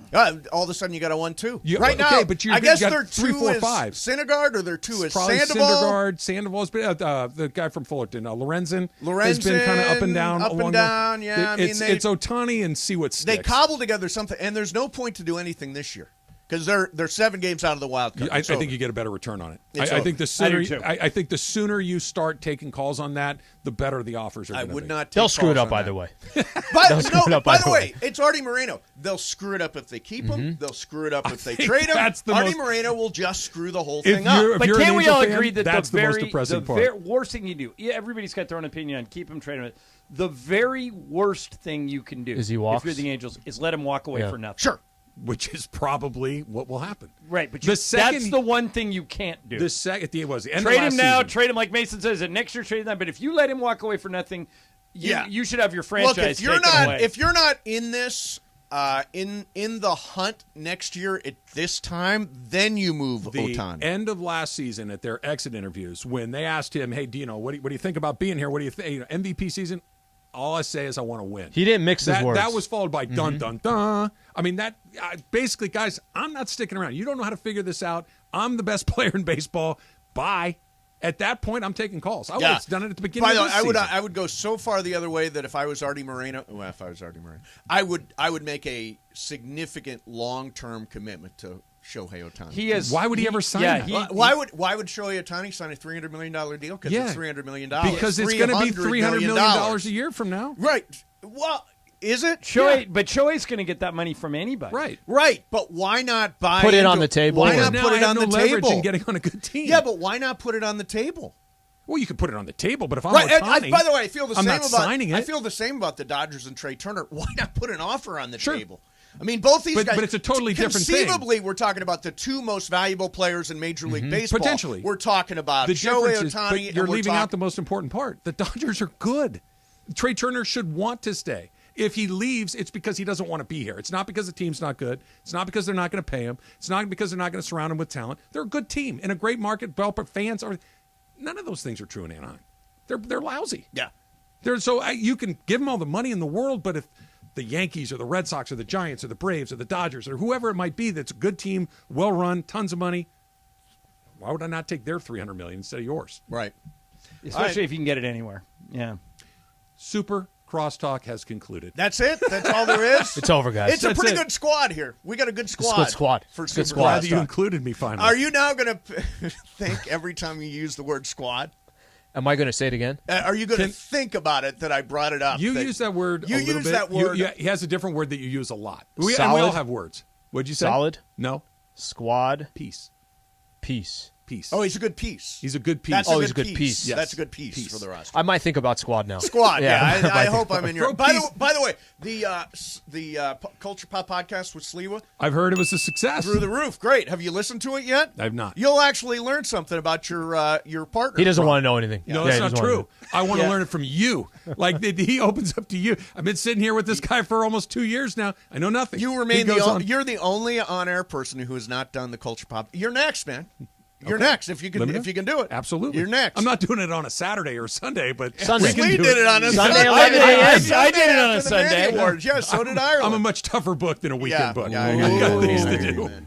[SPEAKER 5] all of a sudden, you got a 1-2.
[SPEAKER 4] You-
[SPEAKER 5] right
[SPEAKER 4] okay,
[SPEAKER 5] now,
[SPEAKER 4] but
[SPEAKER 5] I guess
[SPEAKER 4] got
[SPEAKER 5] they're
[SPEAKER 4] 3,
[SPEAKER 5] 2
[SPEAKER 4] 4,
[SPEAKER 5] is
[SPEAKER 4] 5.
[SPEAKER 5] Syndergaard, or they're 2 is
[SPEAKER 4] Probably
[SPEAKER 5] Sandoval.
[SPEAKER 4] Sandoval's been the guy from Fullerton, Lorenzen has
[SPEAKER 5] Lorenzen,
[SPEAKER 4] been kind of up and down.
[SPEAKER 5] up and
[SPEAKER 4] along
[SPEAKER 5] down, yeah, I mean,
[SPEAKER 4] it's Ohtani and see what sticks.
[SPEAKER 5] They cobble together something, and there's no point to do anything this year because they're 7 games out of the wild card.
[SPEAKER 4] I
[SPEAKER 5] It's
[SPEAKER 4] think
[SPEAKER 5] over.
[SPEAKER 4] you get a better return on it.
[SPEAKER 5] It's
[SPEAKER 4] I
[SPEAKER 5] over.
[SPEAKER 4] think the
[SPEAKER 7] I
[SPEAKER 4] sooner
[SPEAKER 7] do too.
[SPEAKER 4] I think the sooner you start taking calls on that, the better the offers are.
[SPEAKER 5] I
[SPEAKER 4] gonna
[SPEAKER 5] would
[SPEAKER 4] be.
[SPEAKER 5] not. Take
[SPEAKER 6] They'll screw it
[SPEAKER 5] calls
[SPEAKER 6] up
[SPEAKER 5] on
[SPEAKER 6] either
[SPEAKER 5] that.
[SPEAKER 6] way.
[SPEAKER 5] But
[SPEAKER 6] screw it
[SPEAKER 5] no,
[SPEAKER 6] up
[SPEAKER 5] by
[SPEAKER 6] either
[SPEAKER 5] the way,
[SPEAKER 6] way.
[SPEAKER 5] it's Artie Moreno. They'll screw it up if they keep him. They'll screw it up if they
[SPEAKER 4] think
[SPEAKER 5] trade him.
[SPEAKER 4] that's the
[SPEAKER 5] Artie
[SPEAKER 4] most-
[SPEAKER 5] Moreno will just screw the whole
[SPEAKER 4] If
[SPEAKER 5] thing up.
[SPEAKER 4] you're- if
[SPEAKER 7] But
[SPEAKER 4] an
[SPEAKER 7] can't we
[SPEAKER 4] Angel
[SPEAKER 7] all
[SPEAKER 4] fan,
[SPEAKER 7] agree that
[SPEAKER 4] that's
[SPEAKER 7] the
[SPEAKER 4] the most
[SPEAKER 7] very,
[SPEAKER 4] depressing
[SPEAKER 7] the
[SPEAKER 4] part.
[SPEAKER 7] very worst thing you do? Yeah, everybody's got their own opinion on keep him, trade him. The very worst thing you can do
[SPEAKER 6] Is he
[SPEAKER 7] if
[SPEAKER 6] walks?
[SPEAKER 7] you're the Angels is let him walk away
[SPEAKER 6] Yeah.
[SPEAKER 7] for nothing.
[SPEAKER 5] Sure.
[SPEAKER 4] Which is probably what will happen.
[SPEAKER 7] Right, but
[SPEAKER 4] The second-
[SPEAKER 7] that's the one thing you can't do.
[SPEAKER 4] The second it was the end
[SPEAKER 7] Trade
[SPEAKER 4] of last
[SPEAKER 7] him now,
[SPEAKER 4] season.
[SPEAKER 7] trade him like Mason says, and next year trade him. But if you let him walk away for nothing, you should have your franchise
[SPEAKER 5] Look, if you're
[SPEAKER 7] taken
[SPEAKER 5] not
[SPEAKER 7] away.
[SPEAKER 5] if you're not in this, in the hunt next year at this time, then you move
[SPEAKER 4] the
[SPEAKER 5] Ohtani.
[SPEAKER 4] End of last season at their exit interviews, when they asked him, "Hey, what do you think about being here? What do you think? MVP season?" All I say is I want to win.
[SPEAKER 6] He didn't mix his words.
[SPEAKER 4] That was followed by dun, dun, dun. I mean, basically, guys, I'm not sticking around. You don't know how to figure this out. I'm the best player in baseball. Bye. At that point, I'm taking calls. I would have done it at the beginning of the season.
[SPEAKER 5] I would go so far the other way that if I was Artie Moreno, I would make a significant long-term commitment to Shohei Ohtani.
[SPEAKER 4] Why would he ever sign that?
[SPEAKER 5] Why would Shohei Ohtani sign a $300 million deal? Because it's $300 million.
[SPEAKER 4] Because it's going to be $300 million a year from now.
[SPEAKER 5] Right. Well, is it?
[SPEAKER 7] But Shohei's going to get that money from anybody.
[SPEAKER 5] Right. But why not
[SPEAKER 6] put it on the table?
[SPEAKER 5] Why not
[SPEAKER 4] now
[SPEAKER 5] put it
[SPEAKER 4] I
[SPEAKER 5] on
[SPEAKER 4] have
[SPEAKER 5] the
[SPEAKER 4] no leverage
[SPEAKER 5] table?
[SPEAKER 4] in getting on a good team.
[SPEAKER 5] Yeah, but why not put it on the table?
[SPEAKER 4] Well, you could put it on the table, but if I'm
[SPEAKER 5] Right.
[SPEAKER 4] Ohtani,
[SPEAKER 5] By the way, I feel the
[SPEAKER 4] I'm
[SPEAKER 5] same
[SPEAKER 4] not
[SPEAKER 5] about
[SPEAKER 4] signing it.
[SPEAKER 5] I feel the same about the Dodgers and Trey Turner. Why not put an offer on the table? I mean, both these guys.
[SPEAKER 4] But it's a totally different thing.
[SPEAKER 5] Conceivably, we're talking about the two most valuable players in Major League Baseball.
[SPEAKER 4] Potentially.
[SPEAKER 5] We're talking about
[SPEAKER 4] the
[SPEAKER 5] Shohei
[SPEAKER 4] difference is,
[SPEAKER 5] Ohtani.
[SPEAKER 4] but you're
[SPEAKER 5] and we're
[SPEAKER 4] leaving out the most important part. The Dodgers are good. Trey Turner should want to stay. If he leaves, it's because he doesn't want to be here. It's not because the team's not good. It's not because they're not going to pay him. It's not because they're not going to surround him with talent. They're a good team in a great market. Fans are. None of those things are true in Anaheim. They're lousy.
[SPEAKER 5] Yeah.
[SPEAKER 4] You can give them all the money in the world, but if the Yankees or the Red Sox or the Giants or the Braves or the Dodgers or whoever it might be that's a good team, well run, tons of money, why would I not take their $300 million instead of yours?
[SPEAKER 5] Right.
[SPEAKER 7] Especially if you can get it anywhere. Yeah.
[SPEAKER 4] Super Crosstalk has concluded.
[SPEAKER 5] That's it. That's all there is.
[SPEAKER 6] It's over, guys.
[SPEAKER 5] It's a pretty good squad here. We got a good squad.
[SPEAKER 6] It's a good squad.
[SPEAKER 5] For
[SPEAKER 6] It's a good
[SPEAKER 5] Super
[SPEAKER 6] squad.
[SPEAKER 4] Glad that you
[SPEAKER 5] Crosstalk.
[SPEAKER 4] included me finally.
[SPEAKER 5] Are you now going to think every time you use the word squad?
[SPEAKER 6] Am I going to say it again?
[SPEAKER 5] Are you going to think about it that I brought it up?
[SPEAKER 4] You use that word
[SPEAKER 5] You
[SPEAKER 4] a little
[SPEAKER 5] use
[SPEAKER 4] bit.
[SPEAKER 5] that word.
[SPEAKER 4] He has a different word that you use a lot. And we
[SPEAKER 6] Solid.
[SPEAKER 4] all have words. What'd you say?
[SPEAKER 6] Solid.
[SPEAKER 4] No.
[SPEAKER 6] Squad.
[SPEAKER 4] Peace.
[SPEAKER 6] Peace.
[SPEAKER 4] Peace.
[SPEAKER 5] Oh, he's a good piece.
[SPEAKER 4] He's a good piece.
[SPEAKER 5] That's
[SPEAKER 6] he's a good piece.
[SPEAKER 4] Yes.
[SPEAKER 5] That's a good piece
[SPEAKER 4] Piece.
[SPEAKER 5] for the roster.
[SPEAKER 6] I might think about squad now.
[SPEAKER 5] Squad, yeah. I
[SPEAKER 6] might
[SPEAKER 5] hope
[SPEAKER 6] think
[SPEAKER 5] I'm in your.
[SPEAKER 4] Throw
[SPEAKER 5] By
[SPEAKER 4] piece-
[SPEAKER 5] the way, the Culture Pop podcast with Sliwa
[SPEAKER 4] I've heard it was a success.
[SPEAKER 5] through the roof. Great. Have you listened to it yet?
[SPEAKER 4] I've not.
[SPEAKER 5] You'll actually learn something about your partner.
[SPEAKER 6] He doesn't want to know anything.
[SPEAKER 4] No,
[SPEAKER 6] Yeah,
[SPEAKER 4] that's
[SPEAKER 6] he
[SPEAKER 4] not
[SPEAKER 6] doesn't wanna
[SPEAKER 4] true. I want to learn it from you. Like he opens up to you. I've been sitting here with this guy for almost 2 years now. I know nothing.
[SPEAKER 5] You
[SPEAKER 4] He
[SPEAKER 5] remain
[SPEAKER 4] goes on.
[SPEAKER 5] you're the only on-air person who has not done the Culture Pop. You're next, man. You're
[SPEAKER 4] Okay.
[SPEAKER 5] next if you can
[SPEAKER 4] Let me know.
[SPEAKER 5] if you can do it.
[SPEAKER 4] Absolutely.
[SPEAKER 5] You're next.
[SPEAKER 4] I'm not doing it on a Saturday or a Sunday, but
[SPEAKER 6] Sunday.
[SPEAKER 4] we can
[SPEAKER 5] We
[SPEAKER 4] do
[SPEAKER 5] did it on a
[SPEAKER 6] Sunday,
[SPEAKER 5] I
[SPEAKER 6] 11 a.m.
[SPEAKER 5] did
[SPEAKER 7] I did it on a
[SPEAKER 5] after the Manny
[SPEAKER 7] Sunday.
[SPEAKER 5] Awards. Yeah, so did Ireland.
[SPEAKER 4] I'm a much tougher book than a weekend
[SPEAKER 5] Yeah,
[SPEAKER 4] book.
[SPEAKER 5] yeah,
[SPEAKER 4] I
[SPEAKER 5] yeah.
[SPEAKER 4] got things to
[SPEAKER 5] Ooh,
[SPEAKER 4] do.
[SPEAKER 5] man.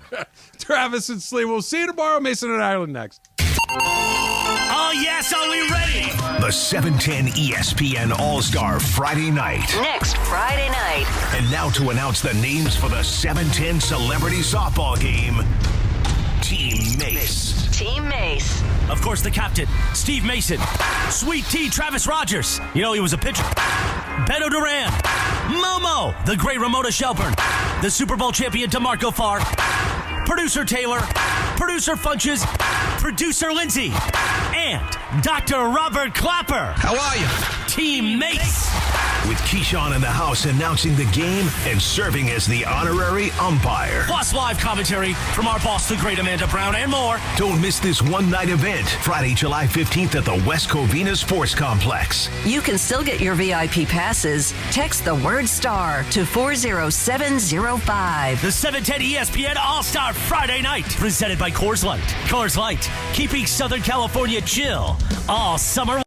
[SPEAKER 4] Travis and Slee. We'll see you tomorrow. Mason and Ireland next.
[SPEAKER 3] Oh, yes, are we ready?
[SPEAKER 2] The 710 ESPN All-Star Friday night.
[SPEAKER 1] Next Friday night.
[SPEAKER 2] And now to announce the names for the 710 Celebrity Softball Game, Team Mase.
[SPEAKER 1] Team Mase.
[SPEAKER 3] Of course, the captain, Steve Mason. Sweet Tea, Travis Rogers. You know he was a pitcher. Beto Duran. Momo, the great Ramona Shelburne. The Super Bowl champion, DeMarco Farr. Producer Taylor. Producer Funches. Producer Lindsay. And Dr. Robert Clapper.
[SPEAKER 2] How are you?
[SPEAKER 3] Team Mase.
[SPEAKER 2] With Keyshawn in the house announcing the game and serving as the honorary umpire.
[SPEAKER 3] Plus live commentary from our boss, the great Amanda Brown, and more.
[SPEAKER 2] Don't miss this one-night event, Friday, July 15th at the West Covina Sports Complex.
[SPEAKER 1] You can still get your VIP passes. Text the word STAR to 40705.
[SPEAKER 3] The 710 ESPN All-Star Friday night, presented by Coors Light. Coors Light, keeping Southern California chill all summer.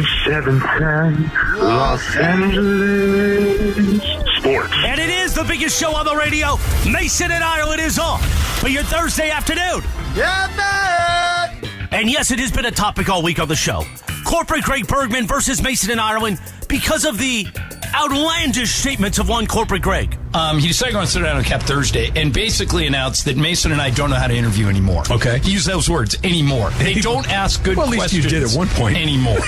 [SPEAKER 8] 710 Los Angeles Sports.
[SPEAKER 3] And it is the biggest show on the radio. Mason and Ireland is on for your Thursday afternoon.
[SPEAKER 5] Yeah, man.
[SPEAKER 3] And yes, it has been a topic all week on the show. Corporate Greg Bergman versus Mason and Ireland because of the outlandish statements of one Corporate Greg.
[SPEAKER 9] He decided on Sedano Cap Thursday and basically announced that Mason and I don't know how to interview anymore.
[SPEAKER 4] Okay.
[SPEAKER 9] He used those words, anymore. They don't ask good questions.
[SPEAKER 4] Well, at least you did at one point.
[SPEAKER 9] Anymore.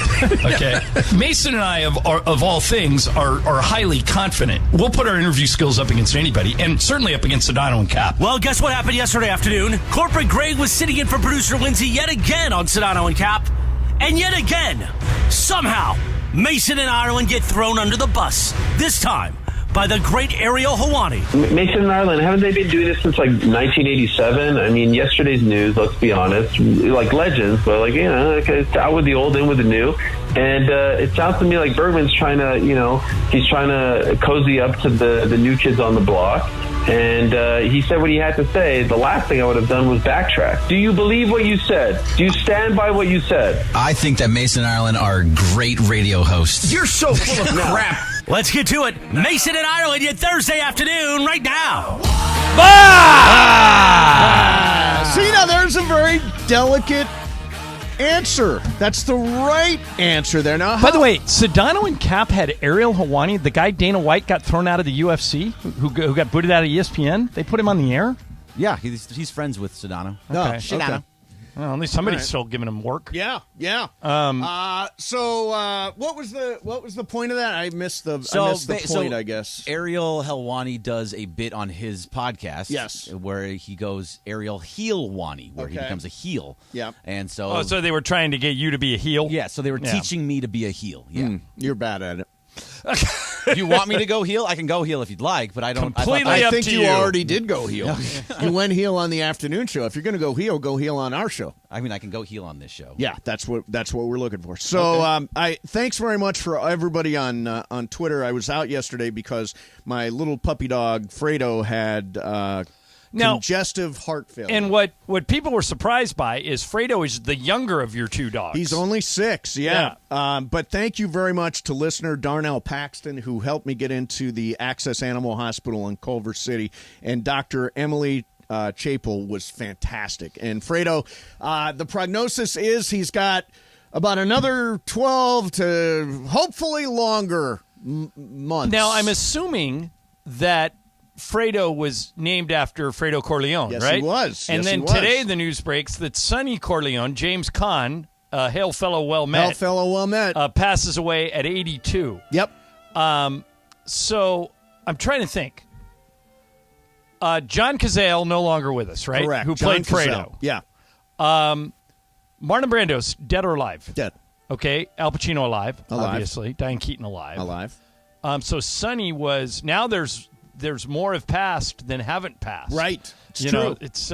[SPEAKER 9] Okay. Mason and I, of all things, are highly confident. We'll put our interview skills up against anybody, and certainly up against Sedano and Cap.
[SPEAKER 3] Well, guess what happened yesterday afternoon? Corporate Greg was sitting in for producer Lindsay yet again on Sedano and Cap. And yet again, somehow, Mason and Ireland get thrown under the bus. This time by the great Ariel Helwani.
[SPEAKER 8] Mason and Ireland, haven't they been doing this since like 1987? I mean, yesterday's news, let's be honest, like legends, but like, you know, it's out with the old, in with the new. And it sounds to me like Bergman's trying to, you know, he's trying to cozy up to the new kids on the block. And he said what he had to say. The last thing I would have done was backtrack. Do you believe what you said? Do you stand by what you said?
[SPEAKER 10] I think that Mason and Ireland are great radio hosts.
[SPEAKER 4] You're so full of crap.
[SPEAKER 3] Let's get to it. Mason and Ireland, your Thursday afternoon right now.
[SPEAKER 5] See, now there's a very delicate answer. That's the right answer there. Now,
[SPEAKER 7] By the way, Sedano and Cap had Ariel Helwani, the guy Dana White got thrown out of the UFC, who got booted out of ESPN. They put him on the air?
[SPEAKER 10] Yeah, he's friends with Sedano.
[SPEAKER 7] Okay.
[SPEAKER 10] Sedano.
[SPEAKER 7] Okay. Well, at least somebody's still giving him work.
[SPEAKER 5] Yeah. So what was the point of that? I missed the point. I guess
[SPEAKER 10] Ariel Helwani does a bit on his podcast.
[SPEAKER 5] Yes,
[SPEAKER 10] where he goes Ariel Heel-Wani, where he becomes a heel.
[SPEAKER 5] Yeah,
[SPEAKER 10] and so
[SPEAKER 7] so they were trying to get you to be a heel.
[SPEAKER 10] Yeah, so they were teaching me to be a heel. Yeah,
[SPEAKER 5] you're bad at it.
[SPEAKER 10] If you want me to go heel, I can go heel if you'd like, but I don't.
[SPEAKER 5] I think you already did go heel. You went heel on the afternoon show. If you're going to go heel on our show.
[SPEAKER 10] I mean, I can go heel on this show.
[SPEAKER 5] Yeah, that's what we're looking for. So, thanks very much for everybody on Twitter. I was out yesterday because my little puppy dog Fredo had congestive heart failure.
[SPEAKER 7] And what people were surprised by is Fredo is the younger of your two dogs.
[SPEAKER 5] He's only 6, yeah. But thank you very much to listener Darnell Paxton, who helped me get into the Access Animal Hospital in Culver City, and Dr. Emily Chapel was fantastic. And Fredo, the prognosis is he's got about another 12 to hopefully longer months.
[SPEAKER 7] Now, I'm assuming that Fredo was named after Fredo Corleone,
[SPEAKER 5] yes,
[SPEAKER 7] right?
[SPEAKER 5] He was.
[SPEAKER 7] And then today the news breaks that Sonny Corleone, James Caan, hail fellow well met, passes away at 82.
[SPEAKER 5] Yep.
[SPEAKER 7] So I'm trying to think. John Cazale no longer with us, right?
[SPEAKER 5] Correct.
[SPEAKER 7] Who
[SPEAKER 5] John
[SPEAKER 7] played Fredo?
[SPEAKER 5] Yeah.
[SPEAKER 7] Marlon Brando's dead or alive?
[SPEAKER 5] Dead.
[SPEAKER 7] Okay. Al Pacino alive. Obviously. Diane Keaton alive. So Sonny was now. There's more have passed than haven't passed.
[SPEAKER 5] Right. It's
[SPEAKER 7] true.
[SPEAKER 5] Know,
[SPEAKER 7] it's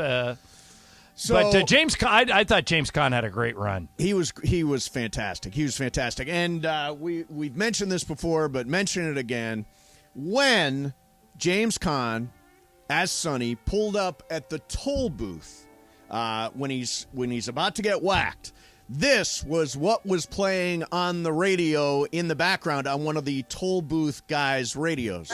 [SPEAKER 7] but James Caan, I thought James Caan had a great run.
[SPEAKER 5] He was fantastic. He was fantastic. And we've mentioned this before, but mention it again. When James Caan, as Sonny, pulled up at the toll booth when he's about to get whacked, this was what was playing on the radio in the background on one of the toll booth guys' radios.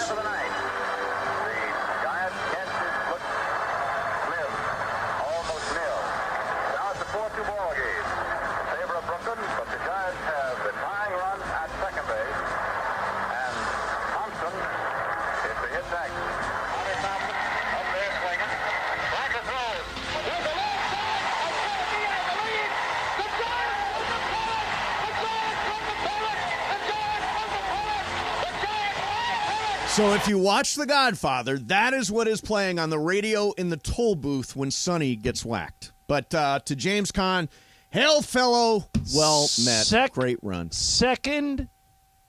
[SPEAKER 5] So if you watch The Godfather, that is what is playing on the radio in the toll booth when Sonny gets whacked. But to James Caan, hail fellow, well met, great run.
[SPEAKER 7] Second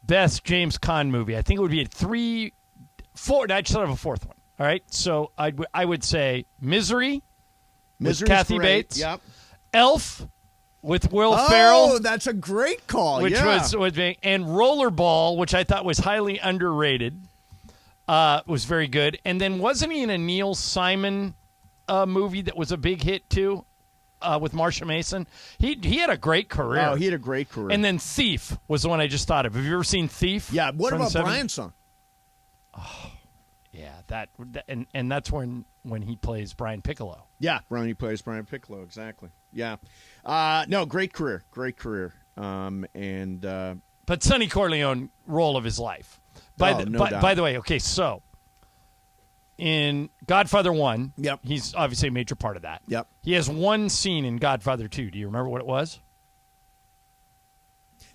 [SPEAKER 7] best James Caan movie. I think it would be a 4. I just thought of a fourth one. All right, so I would say Misery with Kathy Bates.
[SPEAKER 5] Yep.
[SPEAKER 7] Elf with Will Ferrell.
[SPEAKER 5] Oh, that's a great call.
[SPEAKER 7] Which was and Rollerball, which I thought was highly underrated. Was very good. And then wasn't he in a Neil Simon movie that was a big hit too? with Marsha Mason. He had a great career.
[SPEAKER 5] Oh, he had a great career.
[SPEAKER 7] And then Thief was the one I just thought of. Have you ever seen Thief?
[SPEAKER 5] Yeah. What
[SPEAKER 7] from
[SPEAKER 5] about
[SPEAKER 7] the 70s?
[SPEAKER 5] Brian's song?
[SPEAKER 7] Yeah, and that's when he plays Brian Piccolo.
[SPEAKER 5] Yeah, Brownie plays Brian Piccolo, exactly. Yeah. No, great career. Great career.
[SPEAKER 7] But Sonny Corleone, role of his life. By the way, okay, so in Godfather 1,
[SPEAKER 5] yep,
[SPEAKER 7] he's obviously a major part of that.
[SPEAKER 5] Yep.
[SPEAKER 7] He has one scene in Godfather 2. Do you remember what it was?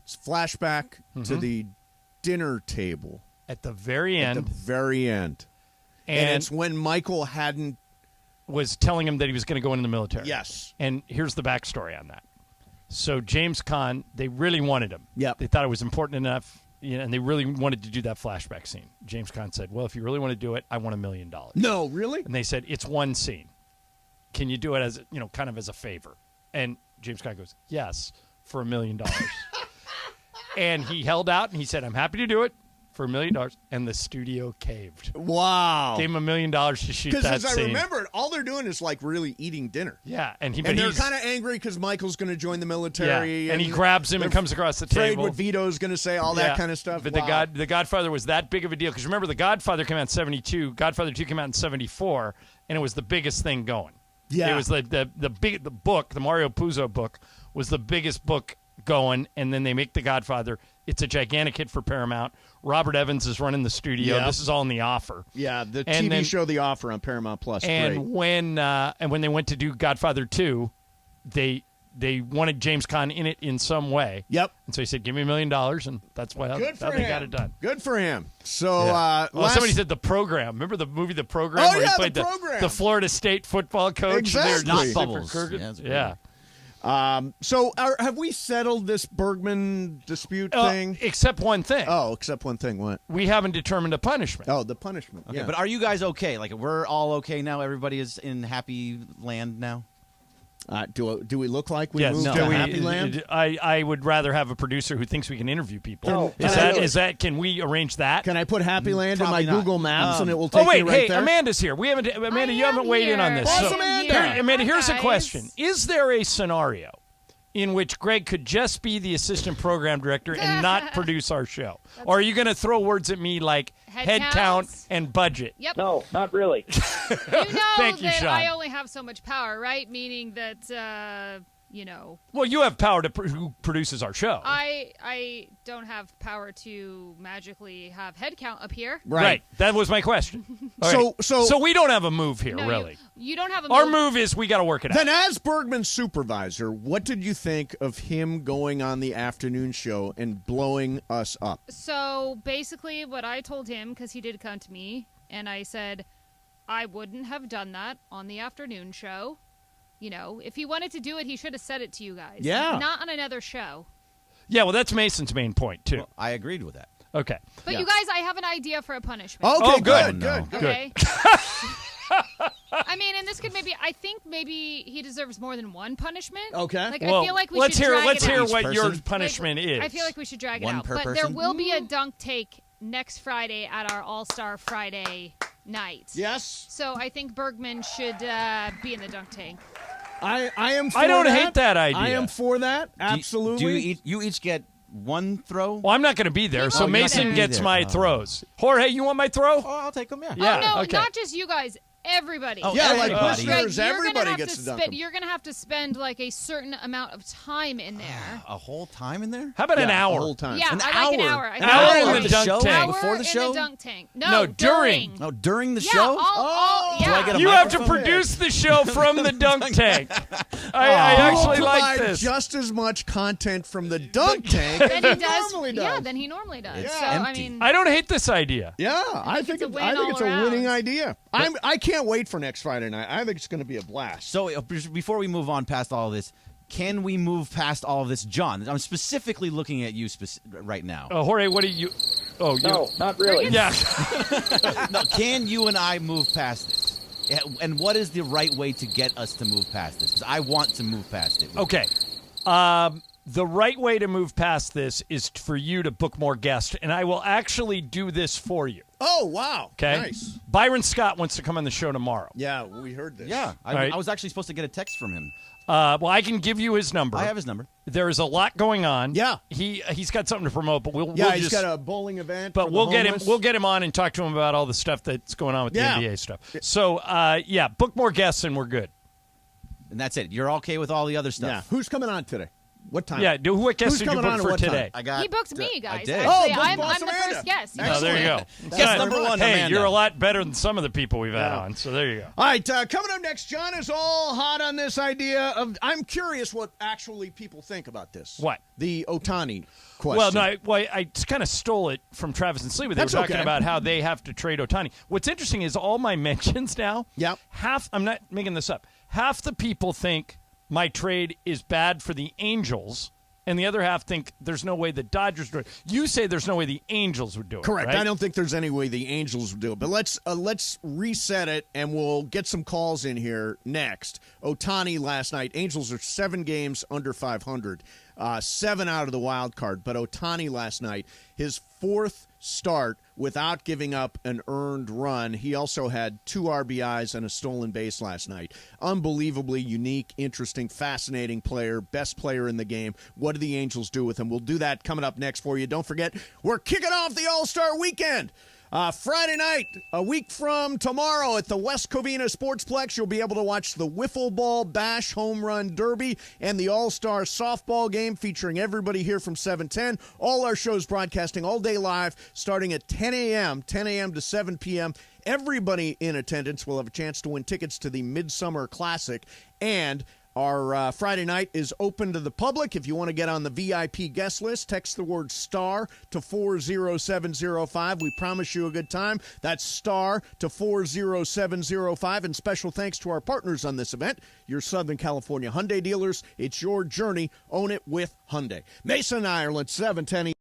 [SPEAKER 5] It's flashback to the dinner table.
[SPEAKER 7] At the very end.
[SPEAKER 5] At the very end. And it's when Michael
[SPEAKER 7] was telling him that he was going to go into the military.
[SPEAKER 5] Yes.
[SPEAKER 7] And here's the backstory on that. So James Caan, they really wanted him.
[SPEAKER 5] Yep.
[SPEAKER 7] They thought it was important enough, and they really wanted to do that flashback scene. James Caan said, well, if you really want to do it, I want $1 million.
[SPEAKER 5] No, really?
[SPEAKER 7] And they said, it's one scene. Can you do it as, kind of as a favor? And James Caan goes, yes, for $1 million. And he held out, and he said, I'm happy to do it for $1 million, and the studio caved.
[SPEAKER 5] Wow.
[SPEAKER 7] Gave him $1 million to shoot that scene.
[SPEAKER 5] Because as I remember it, all they're doing is like really eating dinner.
[SPEAKER 7] Yeah. And
[SPEAKER 5] they're kind of angry because Michael's going to join the military.
[SPEAKER 7] Yeah. And he grabs him and comes across the table.
[SPEAKER 5] Afraid what Vito's going to say, all that kind of stuff.
[SPEAKER 7] But the Godfather was that big of a deal. Because remember, The Godfather came out in 72. Godfather 2 came out in 74. And it was the biggest thing going.
[SPEAKER 5] Yeah.
[SPEAKER 7] It was the book, the Mario Puzo book, was the biggest book going. And then they make The Godfather. It's a gigantic hit for Paramount. Robert Evans is running the studio.
[SPEAKER 5] Yep.
[SPEAKER 7] This is all in The Offer.
[SPEAKER 5] Yeah, the TV show The Offer on Paramount Plus.
[SPEAKER 7] And when they went to do Godfather 2, they wanted James Caan in it in some way.
[SPEAKER 5] Yep.
[SPEAKER 7] And so he said, "Give me $1 million," and that's how they got it done.
[SPEAKER 5] Good for him. So,
[SPEAKER 7] somebody said The Program. Remember the movie The Program?
[SPEAKER 5] Oh,
[SPEAKER 7] where
[SPEAKER 5] yeah,
[SPEAKER 7] he played
[SPEAKER 5] The Program.
[SPEAKER 7] the Florida State football coach.
[SPEAKER 5] Exactly.
[SPEAKER 10] Not Bubbles.
[SPEAKER 7] Yeah.
[SPEAKER 5] So have we settled this Bergman dispute thing?
[SPEAKER 7] Except one thing.
[SPEAKER 5] Oh, except one thing. What?
[SPEAKER 7] We haven't determined a punishment.
[SPEAKER 5] Oh, the punishment.
[SPEAKER 10] Okay,
[SPEAKER 5] yeah.
[SPEAKER 10] but are you guys okay? Like, we're all okay now? Everybody is in happy land now?
[SPEAKER 5] Do we look like we
[SPEAKER 7] yes.
[SPEAKER 5] moved
[SPEAKER 7] No.
[SPEAKER 5] to Happy Land?
[SPEAKER 7] I would rather have a producer who thinks we can interview people.
[SPEAKER 5] Oh,
[SPEAKER 7] Is that? Can we arrange that?
[SPEAKER 5] Can I put Happy Land in my
[SPEAKER 10] Probably not.
[SPEAKER 5] Google Maps and it will take
[SPEAKER 7] wait,
[SPEAKER 5] me right
[SPEAKER 7] hey,
[SPEAKER 5] there?
[SPEAKER 7] Amanda's here. Amanda, you haven't weighed in on this.
[SPEAKER 5] Where's Amanda?
[SPEAKER 7] Amanda, here's a
[SPEAKER 11] guys.
[SPEAKER 7] question: is there a scenario in which Greg could just be the assistant program director and not produce our show? Or are you going to throw words at me like head count
[SPEAKER 11] counts?
[SPEAKER 7] and budget?
[SPEAKER 11] Yep.
[SPEAKER 12] No, not really.
[SPEAKER 11] You know
[SPEAKER 7] Thank you,
[SPEAKER 11] that
[SPEAKER 7] Sean.
[SPEAKER 11] I only have so much power, right? Meaning that,
[SPEAKER 7] Well, you have power to who produces our show.
[SPEAKER 11] I don't have power to magically have head count up here.
[SPEAKER 7] Right. That was my question. All right. So we don't have a move here,
[SPEAKER 11] No,
[SPEAKER 7] really.
[SPEAKER 11] You don't have a
[SPEAKER 7] Our move is we got to work it out.
[SPEAKER 5] Then as Bergman's supervisor, what did you think of him going on the afternoon show and blowing us up?
[SPEAKER 11] So basically what I told him, because he did come to me, and I said, I wouldn't have done that on the afternoon show. If he wanted to do it, he should have said it to you guys.
[SPEAKER 5] Yeah.
[SPEAKER 11] Not on another show.
[SPEAKER 7] Yeah, well, that's Mason's main point, too.
[SPEAKER 10] Well, I agreed with that.
[SPEAKER 7] Okay.
[SPEAKER 11] But you guys, I have an idea for a punishment.
[SPEAKER 5] Okay,
[SPEAKER 7] good.
[SPEAKER 5] Good.
[SPEAKER 11] Okay. I mean, and this could I think maybe he deserves more than one punishment.
[SPEAKER 5] Okay.
[SPEAKER 11] Like,
[SPEAKER 7] Well,
[SPEAKER 11] I feel like we
[SPEAKER 7] let's
[SPEAKER 11] should
[SPEAKER 7] hear
[SPEAKER 11] drag
[SPEAKER 7] let's
[SPEAKER 11] it
[SPEAKER 7] hear
[SPEAKER 11] out.
[SPEAKER 7] what your
[SPEAKER 10] person?
[SPEAKER 7] punishment is.
[SPEAKER 11] I feel like we should drag
[SPEAKER 10] One
[SPEAKER 11] it out.
[SPEAKER 10] per
[SPEAKER 11] But
[SPEAKER 10] person?
[SPEAKER 11] there will be a dunk take next Friday at our All-Star Friday night.
[SPEAKER 5] Yes.
[SPEAKER 11] So I think Bergman should be in the dunk tank.
[SPEAKER 5] I am for
[SPEAKER 7] I don't
[SPEAKER 5] that.
[SPEAKER 7] hate that idea.
[SPEAKER 5] I am for that. Absolutely.
[SPEAKER 10] Do you each get one throw?
[SPEAKER 7] Well, I'm not going to be there, so
[SPEAKER 11] Oh, you're not
[SPEAKER 7] Mason
[SPEAKER 11] gonna
[SPEAKER 10] be
[SPEAKER 7] gets
[SPEAKER 10] there.
[SPEAKER 7] my throws. Jorge, you want my throw?
[SPEAKER 10] Oh, I'll take them, yeah.
[SPEAKER 7] Yeah,
[SPEAKER 11] Oh, no,
[SPEAKER 7] okay.
[SPEAKER 11] not just you guys. Everybody.
[SPEAKER 10] Oh,
[SPEAKER 5] Yeah, like
[SPEAKER 10] everybody.
[SPEAKER 5] listeners,
[SPEAKER 11] Greg,
[SPEAKER 5] everybody gets to dunk them.
[SPEAKER 11] You're going to have to spend like a certain amount of time in there.
[SPEAKER 10] A whole time in there?
[SPEAKER 7] How about an
[SPEAKER 5] Yeah,
[SPEAKER 7] hour?
[SPEAKER 5] the whole time.
[SPEAKER 11] Yeah,
[SPEAKER 10] An
[SPEAKER 11] I like an
[SPEAKER 10] hour.
[SPEAKER 11] hour.
[SPEAKER 7] An hour in
[SPEAKER 10] Of
[SPEAKER 7] the
[SPEAKER 10] the
[SPEAKER 7] dunk
[SPEAKER 10] show?
[SPEAKER 7] tank.
[SPEAKER 10] Before the
[SPEAKER 11] In
[SPEAKER 10] show?
[SPEAKER 11] the dunk tank.
[SPEAKER 7] No, during.
[SPEAKER 10] No, during the
[SPEAKER 11] Yeah,
[SPEAKER 10] show?
[SPEAKER 11] yeah.
[SPEAKER 10] Do I get a
[SPEAKER 7] You have to
[SPEAKER 10] microphone?
[SPEAKER 7] produce the show from the dunk tank. I actually
[SPEAKER 5] We'll
[SPEAKER 7] like
[SPEAKER 5] provide
[SPEAKER 7] this.
[SPEAKER 5] just as much content from the dunk tank
[SPEAKER 11] Then
[SPEAKER 5] as
[SPEAKER 11] he does.
[SPEAKER 5] normally does.
[SPEAKER 11] Yeah, then he normally does.
[SPEAKER 5] Yeah.
[SPEAKER 11] So, I
[SPEAKER 10] Empty.
[SPEAKER 11] mean,
[SPEAKER 7] I don't hate this idea.
[SPEAKER 5] Yeah, I think
[SPEAKER 11] it's a win
[SPEAKER 5] it's
[SPEAKER 11] all
[SPEAKER 5] a winning
[SPEAKER 11] around.
[SPEAKER 5] idea. I can't wait for next Friday night. I think it's going to be a blast.
[SPEAKER 10] So before we move on past all of this, can we move past all of this, John? I'm specifically looking at you right now.
[SPEAKER 7] Jorge, what do you? Oh, you.
[SPEAKER 12] No, not really.
[SPEAKER 7] Yeah.
[SPEAKER 10] No, can you and I move past this? Yeah, and what is the right way to get us to move past this? Because I want to move past it.
[SPEAKER 7] Okay. The right way to move past this is for you to book more guests, and I will actually do this for you.
[SPEAKER 5] Oh, wow.
[SPEAKER 7] Okay?
[SPEAKER 5] Nice.
[SPEAKER 7] Byron Scott wants to come on the show tomorrow.
[SPEAKER 5] Yeah, we heard this.
[SPEAKER 10] Yeah,
[SPEAKER 7] Right.
[SPEAKER 10] I was actually supposed to get a text from him.
[SPEAKER 7] Well, I can give you his number.
[SPEAKER 10] I have his number.
[SPEAKER 7] There is a lot going on.
[SPEAKER 5] Yeah.
[SPEAKER 7] He's got something to promote, but we'll
[SPEAKER 5] he's
[SPEAKER 7] just,
[SPEAKER 5] got a bowling event.
[SPEAKER 7] But
[SPEAKER 5] for
[SPEAKER 7] we'll
[SPEAKER 5] the
[SPEAKER 7] get him.
[SPEAKER 5] homeless.
[SPEAKER 7] We'll get him on and talk to him about all the stuff that's going on with the NBA stuff. So, book more guests and we're good.
[SPEAKER 10] And that's it. You're okay with all the other stuff.
[SPEAKER 5] Yeah. Who's coming on today? What time?
[SPEAKER 7] Yeah. What guests
[SPEAKER 5] Who's
[SPEAKER 7] did you
[SPEAKER 5] coming on
[SPEAKER 7] book
[SPEAKER 5] at
[SPEAKER 7] for
[SPEAKER 5] what
[SPEAKER 7] today?
[SPEAKER 5] time?
[SPEAKER 11] He booked me, guys.
[SPEAKER 10] I did.
[SPEAKER 11] Actually,
[SPEAKER 5] booked
[SPEAKER 11] I'm
[SPEAKER 5] Boss
[SPEAKER 11] the
[SPEAKER 5] Amanda.
[SPEAKER 11] first guest.
[SPEAKER 7] Oh, there you go.
[SPEAKER 10] Guest number one,
[SPEAKER 7] Hey,
[SPEAKER 10] Amanda.
[SPEAKER 7] you're a lot better than some of the people we've had on. So there you go.
[SPEAKER 5] All right, coming up next, John is all hot on this idea of. I'm curious what actually people think about this.
[SPEAKER 7] What?
[SPEAKER 5] The Ohtani question.
[SPEAKER 7] Well, no, I kind of stole it from Travis and Sleeva. They
[SPEAKER 5] That's
[SPEAKER 7] were talking
[SPEAKER 5] okay.
[SPEAKER 7] about how they have to trade Ohtani. What's interesting is all my mentions now.
[SPEAKER 5] Yep.
[SPEAKER 7] I'm not making this up. Half the people think my trade is bad for the Angels, and the other half think there's no way the Dodgers would do it. You say there's no way the Angels would do it.
[SPEAKER 5] Correct.
[SPEAKER 7] Right?
[SPEAKER 5] I don't think there's any way the Angels would do it. But let's reset it, and we'll get some calls in here next. Ohtani last night. Angels are 7 games under 500, 7 out of the wild card. But Ohtani last night, his 4th start without giving up an earned run. He also had 2 RBIs and a stolen base last night. Unbelievably unique, interesting, fascinating player, best player in the game. What do the Angels do with him? We'll do that coming up next for you. Don't forget, we're kicking off the All-Star Weekend. Friday night, a week from tomorrow at the West Covina Sportsplex, you'll be able to watch the Wiffle Ball Bash Home Run Derby and the All-Star Softball Game featuring everybody here from 710. All our shows broadcasting all day live starting at 10 a.m. to 7 p.m. Everybody in attendance will have a chance to win tickets to the Midsummer Classic, and our Friday night is open to the public. If you want to get on the VIP guest list, text the word STAR to 40705. We promise you a good time. That's STAR to 40705. And special thanks to our partners on this event, your Southern California Hyundai dealers. It's your journey. Own it with Hyundai. Mason, Ireland, 710.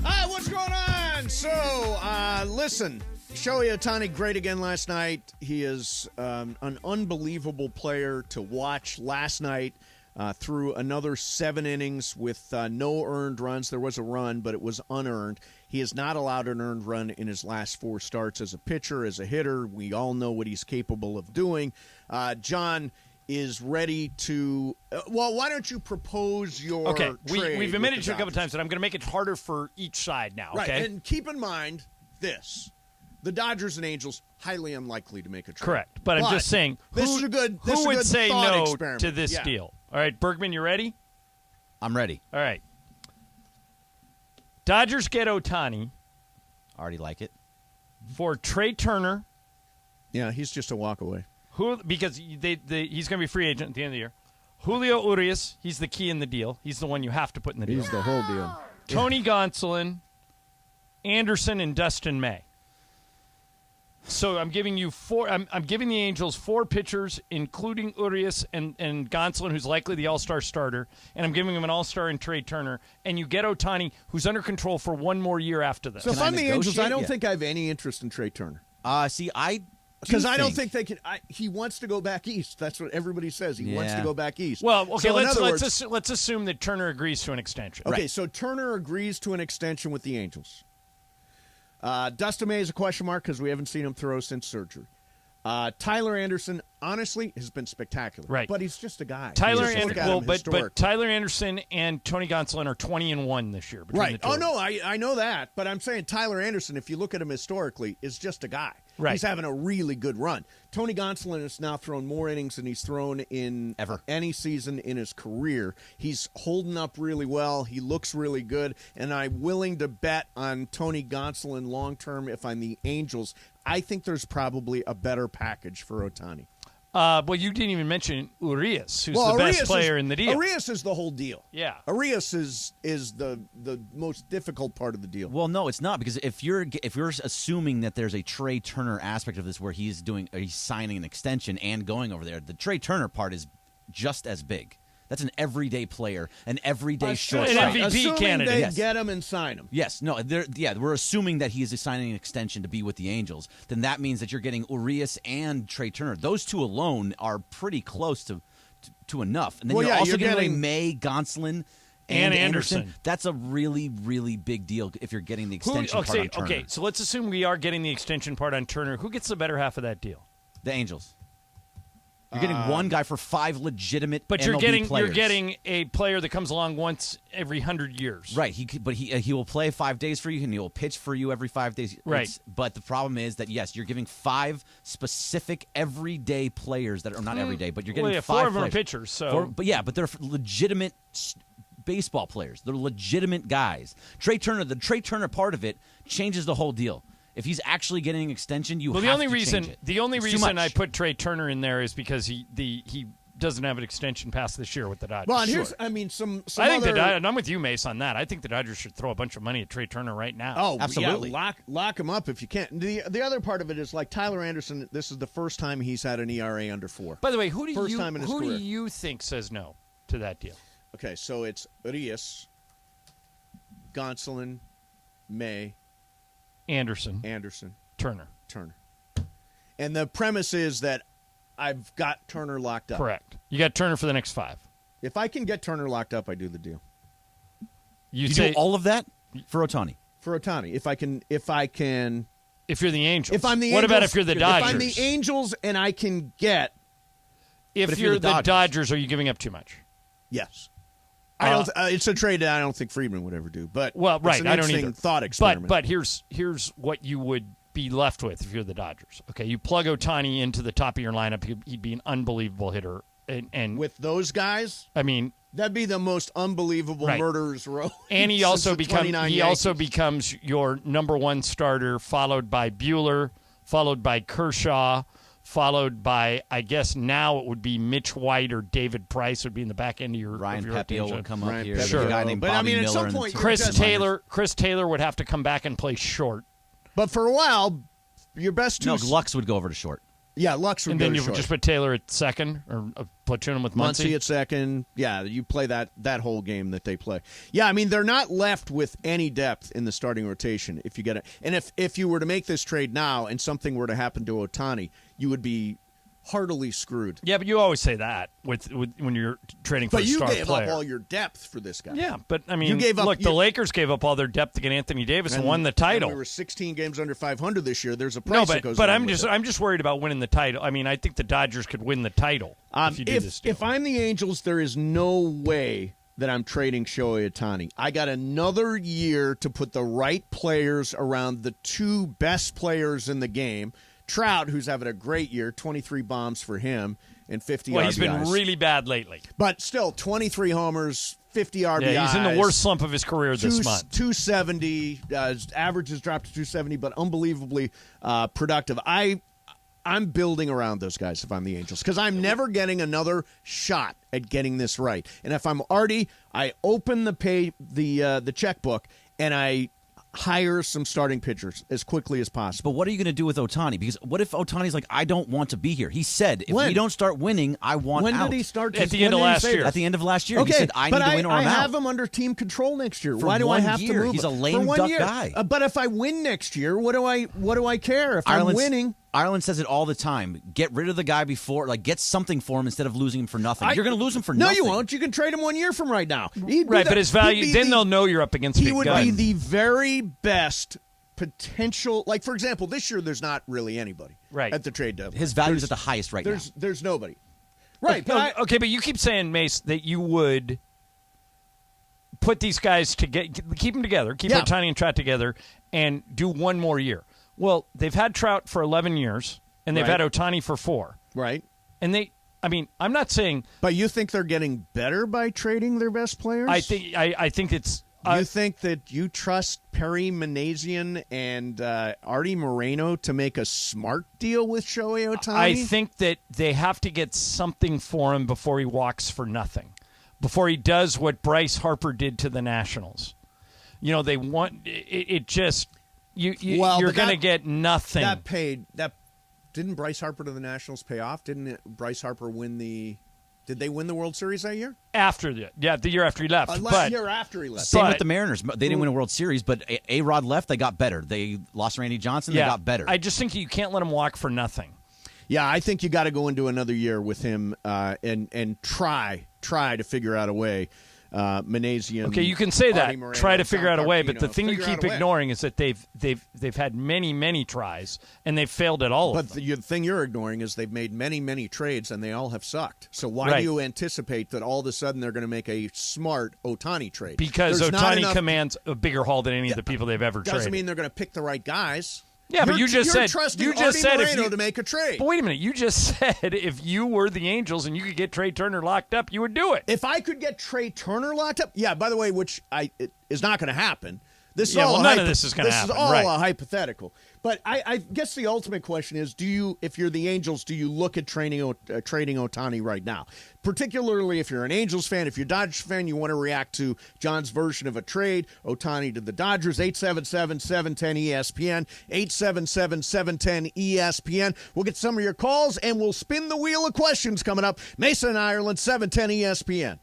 [SPEAKER 5] Hi, what's going on? So, listen, Shohei Ohtani, great again last night. He is an unbelievable player to watch last night. threw another 7 innings with no earned runs. There was a run, but it was unearned. He has not allowed an earned run in his last 4 starts as a pitcher, as a hitter. We all know what he's capable of doing. John is ready to why don't you propose your trade?
[SPEAKER 7] We've admitted to a couple times that I'm going to make it harder for each side now.
[SPEAKER 5] Right,
[SPEAKER 7] okay?
[SPEAKER 5] and keep in mind this. The Dodgers and Angels, highly unlikely to make a trade.
[SPEAKER 7] Correct. But I'm just saying, who would say no to this deal? All right, Bergman, you ready?
[SPEAKER 10] I'm ready.
[SPEAKER 7] All right. Dodgers get Ohtani.
[SPEAKER 10] Already like it.
[SPEAKER 7] For Trey Turner.
[SPEAKER 5] Yeah, he's just a walk away.
[SPEAKER 7] Because he's going to be free agent at the end of the year. Julio Urias, he's the key in the deal. He's the one you have to put in the deal.
[SPEAKER 5] He's the whole deal.
[SPEAKER 7] Tony Gonsolin, Anderson, and Dustin May. So I'm giving you 4. I'm giving the Angels 4 pitchers, including Urias and Gonsolin, who's likely the All-Star starter, and I'm giving him an All-Star in Trey Turner. And you get Ohtani, who's under control for 1 more year after this.
[SPEAKER 5] So if I'm the Angels, I don't think I have any interest in Trey Turner. Because I don't think they can. He wants to go back east. That's what everybody says. He wants to go back east.
[SPEAKER 7] Well, okay.
[SPEAKER 5] So
[SPEAKER 7] let's assume that Turner agrees to an extension.
[SPEAKER 5] Okay, so Turner agrees to an extension with the Angels. Dustin May is a question mark because we haven't seen him throw since surgery. Tyler Anderson, honestly, has been spectacular.
[SPEAKER 7] Right,
[SPEAKER 5] but he's just a guy.
[SPEAKER 7] But Tyler Anderson and Tony Gonsolin are 20-1 this year.
[SPEAKER 5] Right. Oh no, I know that, but I'm saying Tyler Anderson, if you look at him historically, is just a guy.
[SPEAKER 7] Right.
[SPEAKER 5] He's having a really good run. Tony Gonsolin has now thrown more innings than he's thrown in any season in his career. He's holding up really well. He looks really good, and I'm willing to bet on Tony Gonsolin long term if I'm the Angels. I think there's probably a better package for Ohtani.
[SPEAKER 7] Well, you didn't even mention Urias, who's the best player in the deal.
[SPEAKER 5] Urias is the whole deal.
[SPEAKER 7] Yeah.
[SPEAKER 5] Urias is the most difficult part of the deal.
[SPEAKER 10] Well, no, it's not, because if you're assuming that there's a Trey Turner aspect of this where he's signing an extension and going over there, the Trey Turner part is just as big. That's an everyday player, an everyday short.
[SPEAKER 7] An MVP candidate.
[SPEAKER 5] They get him and sign him.
[SPEAKER 10] Yes, no, we're assuming that he is signing an extension to be with the Angels. Then that means that you're getting Urias and Trey Turner. Those two alone are pretty close to enough. And then you're also getting May, Gonsolin, and Anderson. That's a really, really big deal if you're getting the extension part on Turner.
[SPEAKER 7] Okay, so let's assume we are getting the extension part on Turner. Who gets the better half of that deal?
[SPEAKER 10] The Angels. You're getting one guy for 5 legitimate
[SPEAKER 7] but
[SPEAKER 10] MLB players.
[SPEAKER 7] You're getting a player that comes along once every 100 years.
[SPEAKER 10] Right. He will play 5 days for you, and he will pitch for you every 5 days.
[SPEAKER 7] Right.
[SPEAKER 10] But the problem is that, yes, you're giving 5 specific everyday players that are not everyday, but you're getting 5
[SPEAKER 7] 4 of them are
[SPEAKER 10] players.
[SPEAKER 7] Pitchers. So.
[SPEAKER 10] But they're legitimate baseball players. They're legitimate guys. The Trey Turner part of it changes the whole deal. If he's actually getting an extension, have to change it.
[SPEAKER 7] The only reason I put Trey Turner in there is because he doesn't have an extension past this year with the Dodgers.
[SPEAKER 5] Well, and here's, I mean, some
[SPEAKER 7] I think
[SPEAKER 5] other...
[SPEAKER 7] and I'm with you, Mase, on that. I think the Dodgers should throw a bunch of money at Trey Turner right now.
[SPEAKER 5] Oh,
[SPEAKER 10] absolutely.
[SPEAKER 5] Yeah, lock him up if you can. The other part of it is, like, Tyler Anderson, this is the first time he's had an ERA under 4.
[SPEAKER 7] By the way, who do
[SPEAKER 5] career.
[SPEAKER 7] you think says no to that deal?
[SPEAKER 5] Okay, so it's Urias, Gonsolin, May,
[SPEAKER 7] Anderson. Turner.
[SPEAKER 5] And the premise is that I've got Turner locked up.
[SPEAKER 7] Correct. You got Turner for the next 5.
[SPEAKER 5] If I can get Turner locked up, I do the deal.
[SPEAKER 10] You do all of that for Ohtani?
[SPEAKER 5] For Ohtani. If I can.
[SPEAKER 7] If you're the Angels.
[SPEAKER 5] If I'm the
[SPEAKER 7] what
[SPEAKER 5] Angels,
[SPEAKER 7] about if you're the Dodgers?
[SPEAKER 5] If I'm the Angels and I can get.
[SPEAKER 7] If you're the Dodgers, are you giving up too much?
[SPEAKER 5] Yes. I don't. It's a trade that I don't think Friedman would ever do. But
[SPEAKER 7] right,
[SPEAKER 5] it's an
[SPEAKER 7] I don't
[SPEAKER 5] interesting
[SPEAKER 7] either.
[SPEAKER 5] Thought experiment.
[SPEAKER 7] But here's what you would be left with if you're the Dodgers. Okay, you plug Ohtani into the top of your lineup, he'd be an unbelievable hitter. And
[SPEAKER 5] with those guys,
[SPEAKER 7] I mean,
[SPEAKER 5] that'd be the most unbelievable murderer's row.
[SPEAKER 7] And he also becomes your number 1 starter, followed by Buehler, followed by Kershaw, followed by, I guess now it would be Mitch White or David Price would be in the back end of your
[SPEAKER 10] Ryan
[SPEAKER 7] rotation.
[SPEAKER 10] Pepiot would come up here.
[SPEAKER 7] Sure.
[SPEAKER 10] A guy named Bobby Miller.
[SPEAKER 5] At some point,
[SPEAKER 7] Chris Taylor would have to come back and play short.
[SPEAKER 5] But for a while, your best two...
[SPEAKER 10] No, Lux would go over to short.
[SPEAKER 5] Yeah, Lux would
[SPEAKER 7] and
[SPEAKER 5] go
[SPEAKER 7] then
[SPEAKER 5] to
[SPEAKER 7] you
[SPEAKER 5] short.
[SPEAKER 7] would just put Taylor at second or platoon him with Muncy
[SPEAKER 5] at second. Yeah, you play that whole game that they play. Yeah, I mean, they're not left with any depth in the starting rotation if you get it. And if you were to make this trade now and something were to happen to Ohtani, you would be heartily screwed.
[SPEAKER 7] Yeah, but you always say that with when you're trading for a star player.
[SPEAKER 5] But you gave up all your depth for this guy.
[SPEAKER 7] Yeah, but I mean,
[SPEAKER 5] you gave up,
[SPEAKER 7] the Lakers gave up all their depth to get Anthony Davis and won the title.
[SPEAKER 5] We were 16 games under 500 this year. There's a price that goes.
[SPEAKER 7] But I'm just worried about winning the title. I mean, I think the Dodgers could win the title if you do this deal.
[SPEAKER 5] If I'm the Angels, there is no way that I'm trading Shohei Ohtani. I got another year to put the right players around the two best players in the game. Trout, who's having a great year, 23 bombs for him and 50 RBIs.
[SPEAKER 7] Well, he's been really bad lately.
[SPEAKER 5] But still, 23 homers, 50 RBIs.
[SPEAKER 7] Yeah, he's in the worst slump of his career this month.
[SPEAKER 5] 270. His average has dropped to 270, but unbelievably productive. I'm building around those guys if I'm the Angels because I'm never getting another shot at getting this right. And if I'm Artie, I open the checkbook and I hire some starting pitchers as quickly as possible.
[SPEAKER 10] But what are you going to do with Ohtani? Because what if Ohtani's like, I don't want to be here? He said, if we don't start winning, I want out.
[SPEAKER 5] When did he start?
[SPEAKER 7] At the end of last year.
[SPEAKER 10] At the end of last year.
[SPEAKER 5] Okay,
[SPEAKER 10] he said, I need to win or I'm out.
[SPEAKER 5] I have him under team control next year.
[SPEAKER 10] For
[SPEAKER 5] Why do I
[SPEAKER 10] 1
[SPEAKER 5] have
[SPEAKER 10] year.
[SPEAKER 5] to move
[SPEAKER 10] He's
[SPEAKER 5] him?
[SPEAKER 10] a lame
[SPEAKER 5] For 1
[SPEAKER 10] duck
[SPEAKER 5] year.
[SPEAKER 10] guy.
[SPEAKER 5] But if I win next year, what do I care? If I'm winning.
[SPEAKER 10] Ireland says it all the time. Get rid of the guy before, get something for him instead of losing him for nothing. You're going to lose him for nothing.
[SPEAKER 5] No, you won't. You can trade him 1 year from right now.
[SPEAKER 7] Right, but his value, then they'll know you're up against big guns.
[SPEAKER 5] He would be the very best potential. Like, for example, this year there's not really anybody at the trade deadline.
[SPEAKER 10] His value is at the highest right now.
[SPEAKER 5] There's nobody. Right.
[SPEAKER 7] Okay, but you keep saying, Mace, that you would put these guys keep them together, keep Ohtani and Trout together, and do one more year. Well, they've had Trout for 11 years, and they've had Ohtani for 4.
[SPEAKER 5] Right.
[SPEAKER 7] And I'm not saying.
[SPEAKER 5] But you think they're getting better by trading their best players?
[SPEAKER 7] I think it's.
[SPEAKER 5] You think that you trust Perry Manasian and Artie Moreno to make a smart deal with Shohei Ohtani?
[SPEAKER 7] I think that they have to get something for him before he walks for nothing, before he does what Bryce Harper did to the Nationals. They want it just. You're going to get nothing.
[SPEAKER 5] Didn't Bryce Harper to the Nationals pay off? Didn't Bryce Harper win the? Did they win the World Series that year?
[SPEAKER 7] The year after he left.
[SPEAKER 5] Year after he left.
[SPEAKER 10] Same with the Mariners. They didn't win a World Series, but A-Rod left. They got better. They lost Randy Johnson. They got better.
[SPEAKER 7] I just think you can't let him walk for nothing.
[SPEAKER 5] Yeah, I think you got to go into another year with him and try to figure out a way. Manasian.
[SPEAKER 7] Okay, you can say that.
[SPEAKER 5] Moreno,
[SPEAKER 7] try to figure out a way, but the thing you
[SPEAKER 5] figure out
[SPEAKER 7] keep
[SPEAKER 5] a way.
[SPEAKER 7] ignoring is that they've had many tries and they've failed at all of them.
[SPEAKER 5] But the thing you're ignoring is they've made many trades and they all have sucked. So why do you anticipate that all of a sudden they're going to make a smart Ohtani trade?
[SPEAKER 7] Because Ohtani commands a bigger haul than any of the people they've ever traded.
[SPEAKER 5] Doesn't mean they're going to pick the right guys.
[SPEAKER 7] Yeah, but you just said
[SPEAKER 5] Moreno to make a trade.
[SPEAKER 7] But wait a minute, you just said if you were the Angels and you could get Trey Turner locked up, you would do it.
[SPEAKER 5] If I could get Trey Turner locked up, yeah. By the way, which it is not going to happen.
[SPEAKER 7] None of this is going to happen.
[SPEAKER 5] This is all a hypothetical. But I guess the ultimate question is: if you're the Angels, do you look at trading Ohtani right now? Particularly if you're an Angels fan, if you're a Dodgers fan, you want to react to John's version of a trade: Ohtani to the Dodgers. 877-710-ESPN. 877-710-ESPN. We'll get some of your calls and we'll spin the wheel of questions coming up. Mason, Ireland, 710 ESPN.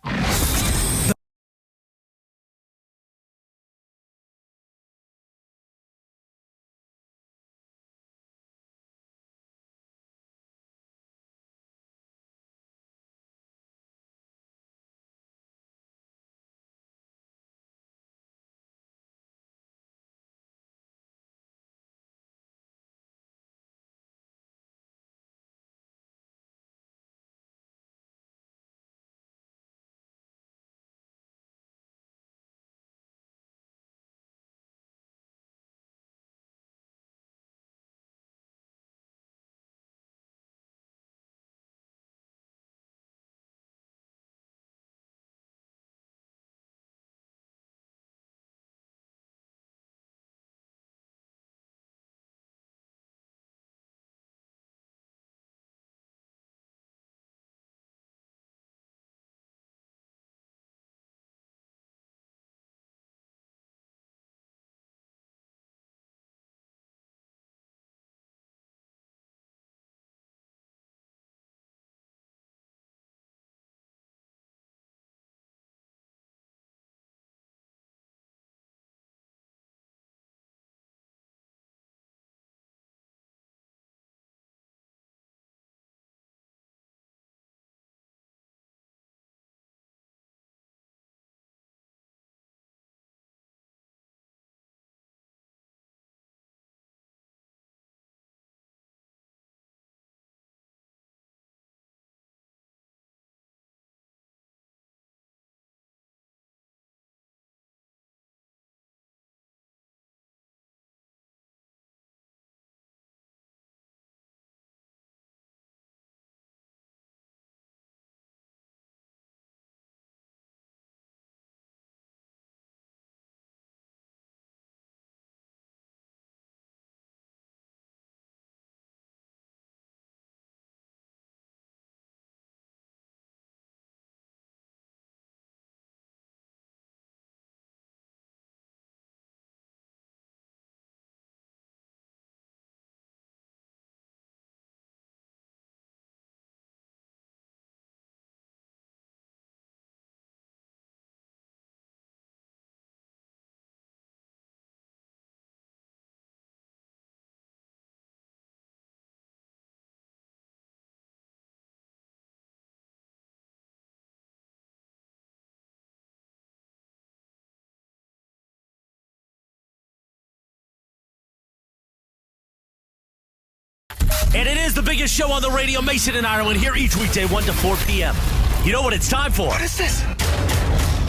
[SPEAKER 3] And it is the biggest show on the radio. Mason and Ireland here each weekday, 1 to 4 p.m. You know what it's time for? What is this?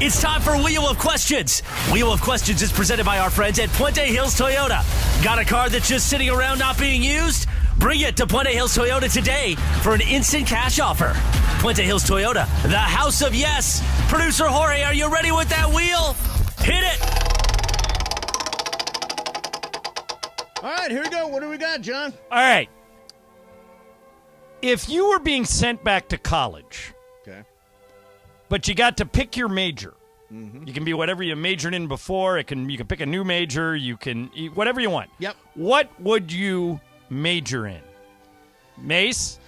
[SPEAKER 3] It's time for Wheel of Questions. Wheel of Questions is presented by our friends at Puente Hills Toyota. Got a car that's just sitting around not being used? Bring it to Puente Hills Toyota today for an instant cash offer. Puente Hills Toyota, the house of yes. Producer Jorge, are you ready with that wheel? Hit it!
[SPEAKER 5] All right, here we go. What do we got, John?
[SPEAKER 7] All right. If you were being sent back to college,
[SPEAKER 5] okay,
[SPEAKER 7] but you got to pick your major.
[SPEAKER 5] Mm-hmm.
[SPEAKER 7] You can be whatever you majored in before. You can pick a new major. You can whatever you want.
[SPEAKER 5] Yep.
[SPEAKER 7] What would you major in? Mase,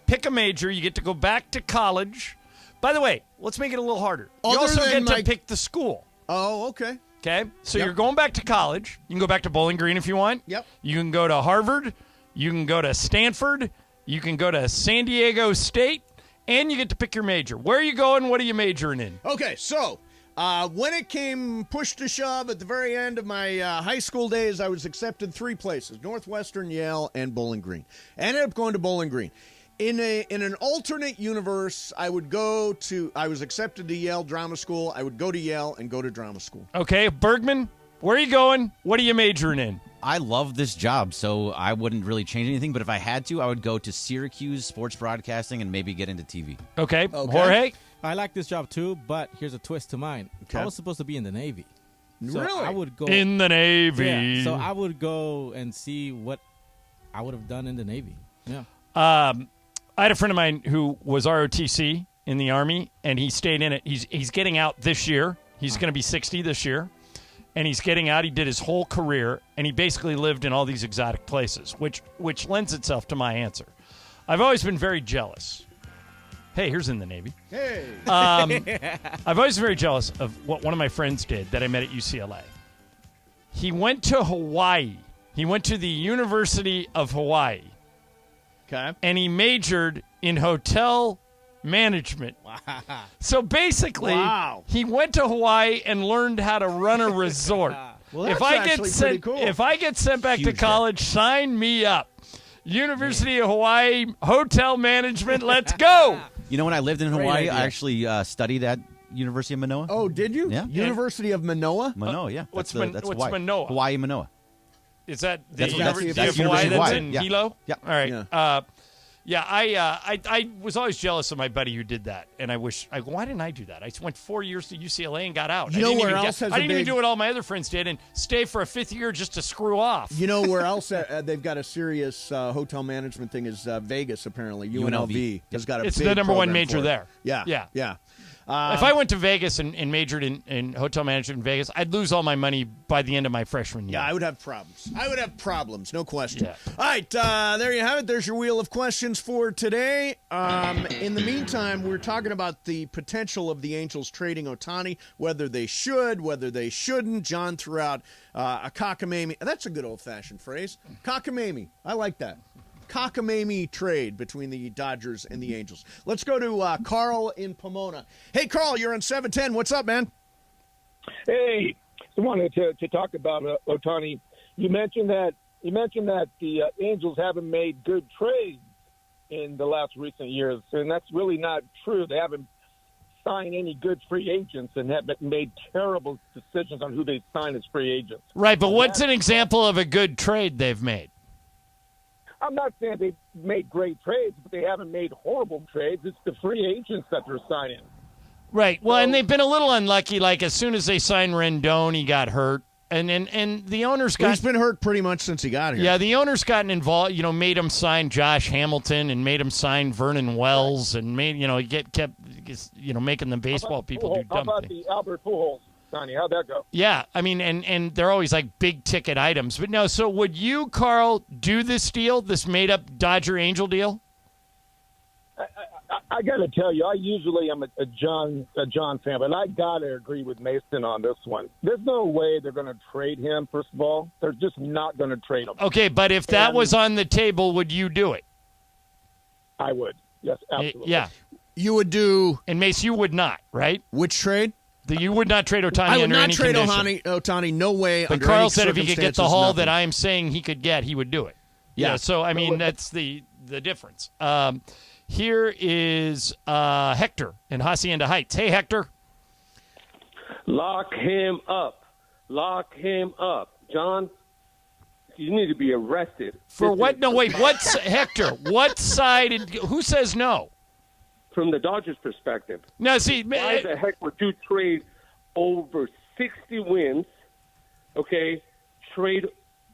[SPEAKER 7] pick a major. You get to go back to college. By the way, let's make it a little harder. You also get to pick the school.
[SPEAKER 5] Oh, okay.
[SPEAKER 7] Okay? So
[SPEAKER 5] Yep.
[SPEAKER 7] you're going back to college. You can go back to Bowling Green if you want.
[SPEAKER 5] Yep.
[SPEAKER 7] You can go to Harvard. You can go to Stanford. You can go to San Diego State. And you get to pick your major. Where are you going? What are you majoring in?
[SPEAKER 5] Okay, so when it came push to shove at the very end of my high school days, I was accepted 3 places: Northwestern, Yale, and Bowling Green. I ended up going to Bowling Green. In an alternate universe, I was accepted to Yale Drama School. I would go to Yale and go to drama school.
[SPEAKER 7] Okay, Bergman, where are you going? What are you majoring in?
[SPEAKER 10] I love this job, so I wouldn't really change anything. But if I had to, I would go to Syracuse sports broadcasting and maybe get into TV.
[SPEAKER 7] Okay. Jorge?
[SPEAKER 12] I like this job too, but here's a twist to mine.
[SPEAKER 5] Okay.
[SPEAKER 12] I was supposed to be in the Navy. So
[SPEAKER 5] Really?
[SPEAKER 12] I would go
[SPEAKER 7] In the Navy.
[SPEAKER 12] Yeah, so I would go and see what I would have done in the Navy. Yeah.
[SPEAKER 7] I had a friend of mine who was ROTC in the Army, and he stayed in it. He's getting out this year. He's going to be 60 this year. And he's getting out. He did his whole career, and he basically lived in all these exotic places, which lends itself to my answer. I've always been very jealous. Hey, here's in the Navy.
[SPEAKER 5] Hey.
[SPEAKER 7] I've always been very jealous of what one of my friends did that I met at UCLA. He went to Hawaii. He went to the University of Hawaii.
[SPEAKER 5] Okay.
[SPEAKER 7] And he majored in hotel management. So basically, he went to Hawaii and learned how to run a resort.
[SPEAKER 5] Well, that's actually pretty cool.
[SPEAKER 7] If I get sent back to college, sign me up. University of Hawaii Hotel Management, let's go.
[SPEAKER 10] You know, when I lived in Hawaii, I actually studied at University of Manoa.
[SPEAKER 5] Oh, did you?
[SPEAKER 10] Yeah.
[SPEAKER 5] University of Manoa?
[SPEAKER 10] Manoa, yeah.
[SPEAKER 7] What's
[SPEAKER 10] that's
[SPEAKER 7] what's
[SPEAKER 10] Hawaii.
[SPEAKER 7] Manoa?
[SPEAKER 10] Hawaii Manoa.
[SPEAKER 7] Is that the
[SPEAKER 10] That's
[SPEAKER 7] University of
[SPEAKER 10] University
[SPEAKER 7] Hawaii
[SPEAKER 10] of
[SPEAKER 7] that's
[SPEAKER 10] Hawaii.
[SPEAKER 7] in
[SPEAKER 10] Yeah.
[SPEAKER 7] Hilo?
[SPEAKER 10] Yeah.
[SPEAKER 7] All right.
[SPEAKER 5] Yeah.
[SPEAKER 7] I was always jealous of my buddy who did that, and why didn't I do that? I went 4 years to UCLA and got out.
[SPEAKER 5] You know where else has
[SPEAKER 7] I
[SPEAKER 5] a
[SPEAKER 7] didn't even
[SPEAKER 5] big-
[SPEAKER 7] do what all my other friends did and stay for a 5th year just to screw off.
[SPEAKER 5] You know where else they've got a serious hotel management thing is Vegas, apparently. UNLV has got a
[SPEAKER 7] It's
[SPEAKER 5] big
[SPEAKER 7] the number one
[SPEAKER 5] program
[SPEAKER 7] major
[SPEAKER 5] for it.
[SPEAKER 7] there.
[SPEAKER 5] Yeah.
[SPEAKER 7] If I went to Vegas and majored in hotel management in Vegas, I'd lose all my money by the end of my freshman year.
[SPEAKER 5] Yeah, I would have problems. No question.
[SPEAKER 7] Yeah.
[SPEAKER 5] All right, there you have it. There's your wheel of questions for today. In the meantime, we're talking about the potential of the Angels trading Ohtani, whether they should, whether they shouldn't. John threw out a cockamamie. That's a good old-fashioned phrase. Cockamamie. I like that. Cockamamie trade between the Dodgers and the Angels. Let's go to Carl in Pomona. Hey, Carl, you're on 710. What's up, man?
[SPEAKER 13] Hey, I wanted to talk about Ohtani. You mentioned that the Angels haven't made good trades in the last recent years, and that's really not true. They haven't signed any good free agents and have made terrible decisions on who they sign as free agents.
[SPEAKER 7] Right, but what's an example of a good trade they've made?
[SPEAKER 13] I'm not saying they've made great trades, but they haven't made horrible trades. It's the free agents that they're signing.
[SPEAKER 7] Right. Well, and they've been a little unlucky. Like, as soon as they signed Rendon, he got hurt. And the owner's got...
[SPEAKER 5] He's been hurt pretty much since he got here.
[SPEAKER 7] Yeah, the owner's gotten involved, made him sign Josh Hamilton and made him sign Vernon Wells and made, kept making the baseball people do dumb
[SPEAKER 13] How about
[SPEAKER 7] things.
[SPEAKER 13] the Albert Pujols signing? How'd that go?
[SPEAKER 7] Yeah, I mean, and they're always like big ticket items. But no, so would you, Carl, do this deal, this made up Dodger Angel deal?
[SPEAKER 13] I got to tell you, I usually am a John fan, but I got to agree with Mason on this one. There's no way they're going to trade him, first of all. They're just not going to trade him.
[SPEAKER 7] Okay, but if that was on the table, would you do it?
[SPEAKER 13] I would. Yes, absolutely.
[SPEAKER 7] Yeah.
[SPEAKER 5] You would do...
[SPEAKER 7] And, Mace, you would not, right?
[SPEAKER 5] Which trade?
[SPEAKER 7] You would not trade Ohtani
[SPEAKER 5] I would
[SPEAKER 7] under
[SPEAKER 5] not
[SPEAKER 7] any
[SPEAKER 5] trade
[SPEAKER 7] condition.
[SPEAKER 5] Ohtani, no way.
[SPEAKER 7] But
[SPEAKER 5] under
[SPEAKER 7] Carl
[SPEAKER 5] any
[SPEAKER 7] said if he could get the
[SPEAKER 5] circumstances,
[SPEAKER 7] haul
[SPEAKER 5] nothing.
[SPEAKER 7] that I am saying he could get, he would do it. Yeah. So I mean, that's the difference. Here is Hector in Hacienda Heights. Hey, Hector.
[SPEAKER 14] Lock him up. Lock him up. John, you need to be arrested.
[SPEAKER 7] For what? No, wait. What's Hector? What side? Who says no?
[SPEAKER 14] From the Dodgers' perspective.
[SPEAKER 7] No, see.
[SPEAKER 14] Why the heck would you trade over 60 wins, okay, trade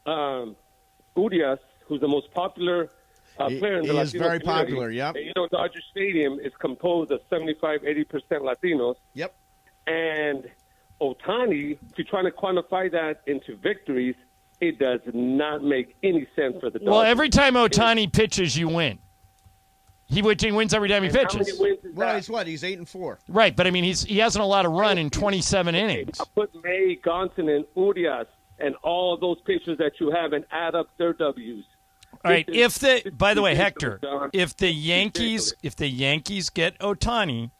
[SPEAKER 14] Urias, who's the most popular player in the Latino
[SPEAKER 5] is very
[SPEAKER 14] community.
[SPEAKER 5] popular, yep.
[SPEAKER 14] And, Dodger Stadium is composed of 75-80% Latinos.
[SPEAKER 5] Yep.
[SPEAKER 14] And Ohtani, if you're trying to quantify that into victories, it does not make any sense for the Dodgers.
[SPEAKER 7] Well, every time Ohtani pitches, you win. He wins every time he pitches.
[SPEAKER 14] How many wins is
[SPEAKER 5] well,
[SPEAKER 14] that?
[SPEAKER 5] he's what? He's 8-4.
[SPEAKER 7] Right, but I mean, he hasn't allowed a run in 27 innings.
[SPEAKER 14] I put May, Gonson, and Urias and all those pitchers that you have and add up their W's.
[SPEAKER 7] All right. By the way, Hector, if the Yankees get Ohtani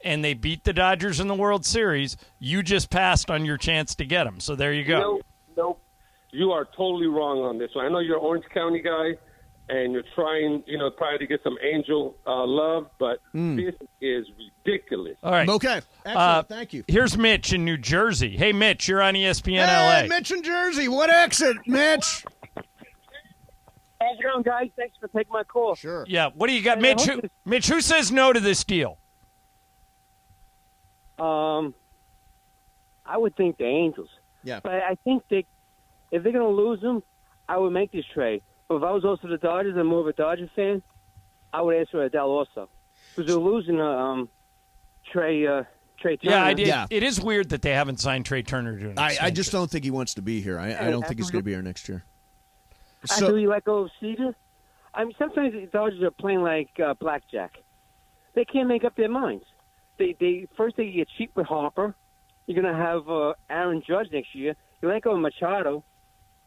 [SPEAKER 7] and they beat the Dodgers in the World Series, you just passed on your chance to get him. So there you go.
[SPEAKER 14] No, you are totally wrong on this one. I know you're an Orange County guy, and you're trying, probably to get some Angel love, but this is ridiculous.
[SPEAKER 7] All right.
[SPEAKER 5] Okay. Excellent. Thank you.
[SPEAKER 7] Here's Mitch in New Jersey. Hey, Mitch, you're on ESPN
[SPEAKER 5] Hey,
[SPEAKER 7] LA.
[SPEAKER 5] Mitch in Jersey. What exit, Mitch?
[SPEAKER 15] How's it going, guys? Thanks for taking my call.
[SPEAKER 5] Sure.
[SPEAKER 7] Yeah. What do you got, Mitch? Mitch, who says no to this deal?
[SPEAKER 15] I would think the Angels.
[SPEAKER 5] Yeah.
[SPEAKER 15] But I think if they're going to lose them, I would make this trade. But if I was also the Dodgers and more of a Dodger fan, I would answer Adele also. Because they're losing Trey Turner.
[SPEAKER 7] Yeah, I did. Yeah. It is weird that they haven't signed Trey Turner to an extension.
[SPEAKER 5] I just don't think he wants to be here. I don't think he's going to be here next year.
[SPEAKER 15] After you let go of Cedar, I mean, sometimes the Dodgers are playing like blackjack. They can't make up their minds. They first they get cheap with Harper. You're going to have Aaron Judge next year. You let go of Machado.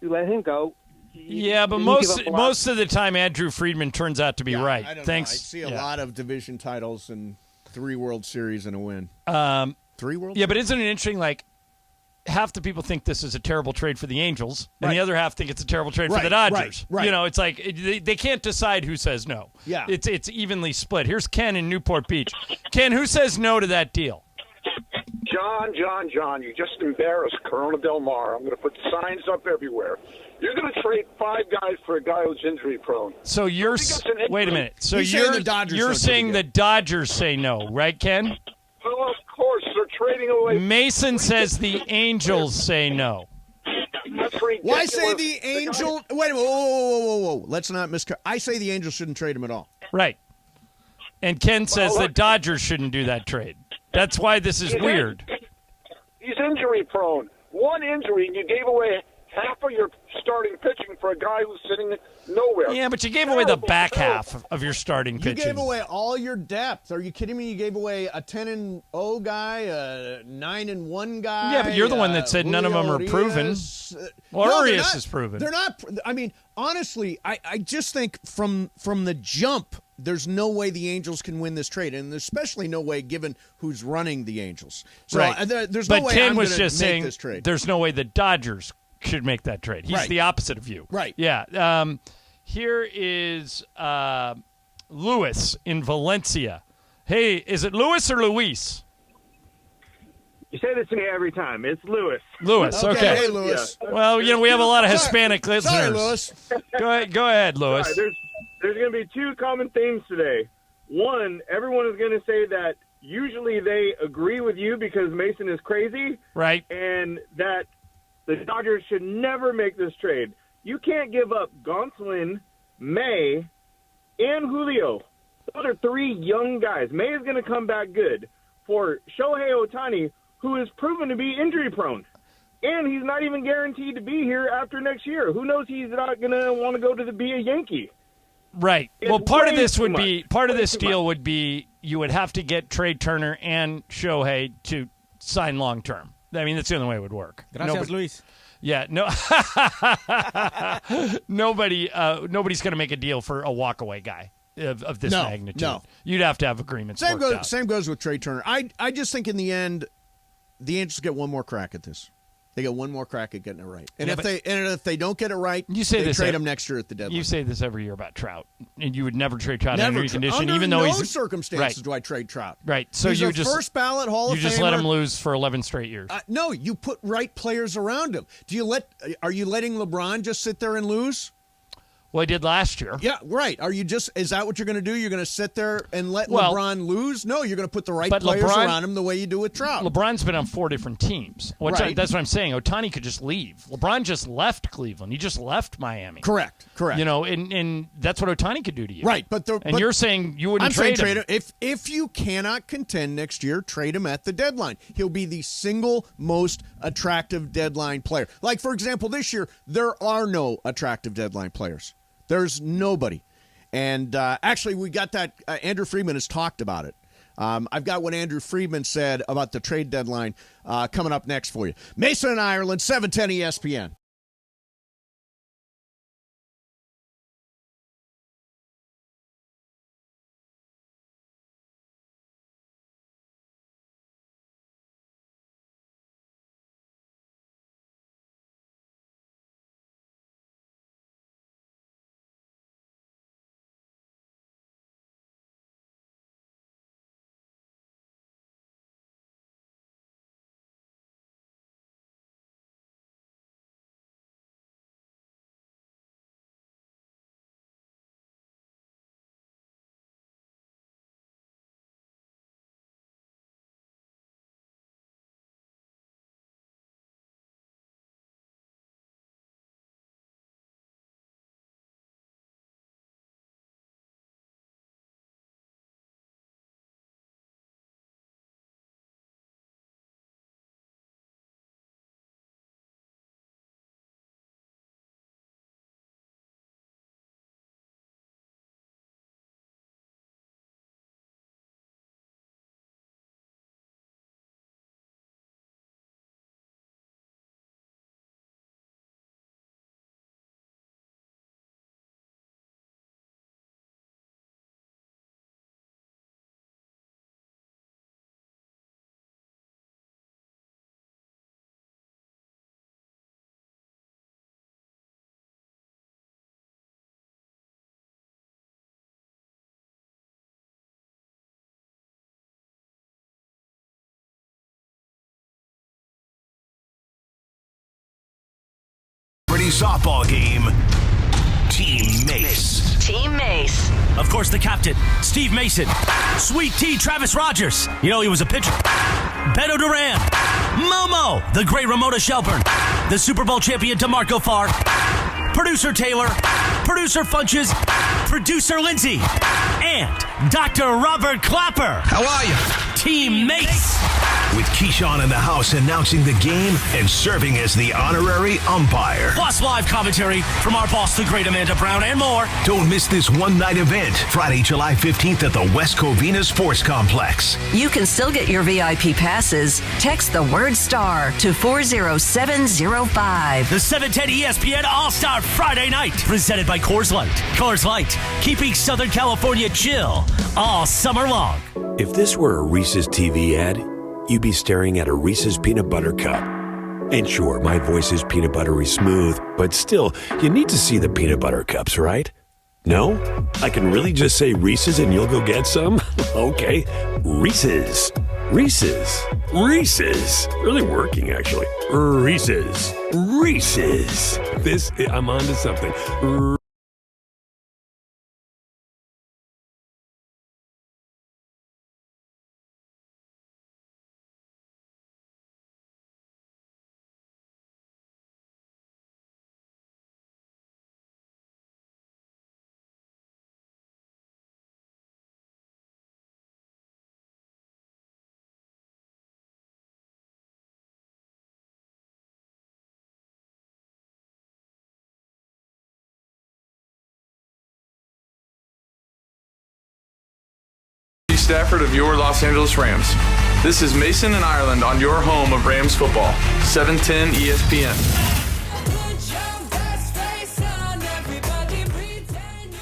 [SPEAKER 15] You let him go.
[SPEAKER 7] Yeah, but most of the time, Andrew Friedman turns out to be right.
[SPEAKER 5] I don't
[SPEAKER 7] Thanks.
[SPEAKER 5] know. I see a lot of division titles and 3 World Series and a win. 3 World
[SPEAKER 7] Yeah, but isn't it interesting, like, half the people think this is a terrible trade for the Angels, and the other half think it's a terrible trade for the Dodgers.
[SPEAKER 5] Right.
[SPEAKER 7] It's like they can't decide who says no.
[SPEAKER 5] Yeah.
[SPEAKER 7] It's evenly split. Here's Ken in Newport Beach. Ken, who says no to that deal?
[SPEAKER 16] John, you just embarrassed Corona Del Mar. I'm going to put signs up everywhere. You're going to trade 5 guys for a guy who's injury prone.
[SPEAKER 7] So you're wait a minute. So
[SPEAKER 5] He's
[SPEAKER 7] you're
[SPEAKER 5] saying the Dodgers
[SPEAKER 7] you're
[SPEAKER 5] don't
[SPEAKER 7] saying
[SPEAKER 5] do
[SPEAKER 7] the
[SPEAKER 5] it.
[SPEAKER 7] Dodgers say no, right, Ken?
[SPEAKER 16] Well, of course, they're trading away.
[SPEAKER 7] Mason says the Angels say no.
[SPEAKER 16] That's ridiculous.
[SPEAKER 5] Why say the Angel? Wait a minute. Whoa. Let's not I say the Angels shouldn't trade him at all.
[SPEAKER 7] Right. And Ken says the Dodgers shouldn't do that trade. That's why this is weird.
[SPEAKER 16] He's injury prone. One injury, and you gave away half of your starting pitching for a guy who's sitting nowhere.
[SPEAKER 7] Yeah, but you gave away the back half of your starting
[SPEAKER 5] You
[SPEAKER 7] pitching.
[SPEAKER 5] gave away all your depth. Are you kidding me? You gave away a 10-0 guy, a 9-1 guy.
[SPEAKER 7] Yeah, but you're the one that said none of them are proven. Well, Urias is proven.
[SPEAKER 5] They're not. I mean, honestly, I just think from the jump, there's no way the Angels can win this trade, and there's especially no way given who's running the Angels. So
[SPEAKER 7] right.
[SPEAKER 5] There's
[SPEAKER 7] but
[SPEAKER 5] no way
[SPEAKER 7] Ken
[SPEAKER 5] I'm
[SPEAKER 7] was
[SPEAKER 5] going to
[SPEAKER 7] just
[SPEAKER 5] make
[SPEAKER 7] saying
[SPEAKER 5] this trade.
[SPEAKER 7] There's no way the Dodgers should make that trade. He's
[SPEAKER 5] Right.
[SPEAKER 7] the opposite of you.
[SPEAKER 5] Right.
[SPEAKER 7] Yeah. Here is Luis in Valencia. Hey, is it Luis or Luis?
[SPEAKER 17] You say this to me every time. It's Lewis.
[SPEAKER 7] Lewis, okay.
[SPEAKER 5] Hey, Lewis.
[SPEAKER 17] Yeah.
[SPEAKER 7] Well, we have a lot of Hispanic listeners.
[SPEAKER 5] Sorry, Lewis.
[SPEAKER 7] Go ahead, Lewis.
[SPEAKER 17] All right, there's going to be 2 common themes today. One, everyone is going to say that usually they agree with you because Mason is crazy.
[SPEAKER 7] Right.
[SPEAKER 17] And that the Dodgers should never make this trade. You can't give up Gonsolin, May, and Julio. Those are 3 young guys. May is going to come back good for Shohei Ohtani, who is proven to be injury prone. And he's not even guaranteed to be here after next year. Who knows he's not going to want to go to be a Yankee.
[SPEAKER 7] Right.
[SPEAKER 17] It's
[SPEAKER 7] Well, part of
[SPEAKER 17] way
[SPEAKER 7] this
[SPEAKER 17] too
[SPEAKER 7] would
[SPEAKER 17] much.
[SPEAKER 7] be part of
[SPEAKER 17] Way
[SPEAKER 7] this
[SPEAKER 17] too
[SPEAKER 7] deal
[SPEAKER 17] much.
[SPEAKER 7] would be you would have to get Trey Turner and Shohei to sign long term. I mean, that's the only way it would work.
[SPEAKER 12] Gracias, Luis.
[SPEAKER 7] Yeah, no. Nobody's going to make a deal for a walkaway guy of this magnitude.
[SPEAKER 5] No.
[SPEAKER 7] You'd have to have agreements.
[SPEAKER 5] Same
[SPEAKER 7] worked out.
[SPEAKER 5] goes with Trey Turner. I just think in the end, the Angels get one more crack at this. They get one more crack at getting it right. And if they don't get it right, they trade him next year at the deadline.
[SPEAKER 7] You say this every year about Trout. And you would never trade Trout
[SPEAKER 5] Never
[SPEAKER 7] under any condition,
[SPEAKER 5] under
[SPEAKER 7] even though
[SPEAKER 5] no
[SPEAKER 7] he's
[SPEAKER 5] circumstances do I trade Trout.
[SPEAKER 7] Right. So
[SPEAKER 5] he's
[SPEAKER 7] you
[SPEAKER 5] a
[SPEAKER 7] just
[SPEAKER 5] first ballot Hall of Famer.
[SPEAKER 7] You just let him lose for 11 straight years.
[SPEAKER 5] No, you put right players around him. Are you letting LeBron just sit there and lose?
[SPEAKER 7] Well, he did last year.
[SPEAKER 5] Yeah, right. Is that what you're going to do? You're going to sit there and let LeBron lose? No, you're going to put the right players around him the way you do with Trout.
[SPEAKER 7] LeBron's been on 4 different teams.
[SPEAKER 5] Right.
[SPEAKER 7] That's what I'm saying. Ohtani could just leave. LeBron just left Cleveland. He just left Miami.
[SPEAKER 5] Correct.
[SPEAKER 7] You know, and that's what Ohtani could do to you.
[SPEAKER 5] Right, but
[SPEAKER 7] you're saying you wouldn't trade him.
[SPEAKER 5] If you cannot contend next year, trade him at the deadline. He'll be the single most attractive deadline player. Like, for example, this year, there are no attractive deadline players. There's nobody. And actually, we got that. Andrew Friedman has talked about it. I've got what Andrew Friedman said about the trade deadline coming up next for you. Mason and Ireland, 710 ESPN.
[SPEAKER 2] Softball game. Team Mase.
[SPEAKER 1] Team Mase.
[SPEAKER 3] Of course, the captain, Steve Mason. Sweet Tea, Travis Rogers. You know he was a pitcher. Beto Duran. Momo, the great Ramona Shelburne. The Super Bowl champion, DeMarco Farr. Producer Taylor. Producer Funches. Producer Lindsay. And Dr. Robert Clapper.
[SPEAKER 2] How are you?
[SPEAKER 3] Team Mase.
[SPEAKER 2] With Keyshawn in the house announcing the game and serving as the honorary umpire.
[SPEAKER 3] Plus live commentary from our boss, the great Amanda Brown, and more.
[SPEAKER 2] Don't miss this one-night event, Friday, July 15th at the West Covina Sports Complex.
[SPEAKER 1] You can still get your VIP passes. Text the word STAR to 40705.
[SPEAKER 3] The 710 ESPN All-Star Friday night, presented by Coors Light. Coors Light, keeping Southern California chill all summer long.
[SPEAKER 18] If this were a Reese's TV ad, you'd be staring at a Reese's Peanut Butter Cup. And sure, my voice is peanut buttery smooth, but still, you need to see the peanut butter cups, right? No? I can really just say Reese's and you'll go get some? Okay, Reese's. Reese's. Reese's. Really working, actually. Reese's. Reese's. I'm on to something.
[SPEAKER 19] Stafford of your Los Angeles Rams. This is Mason and Ireland on your home of Rams football. 710 ESPN.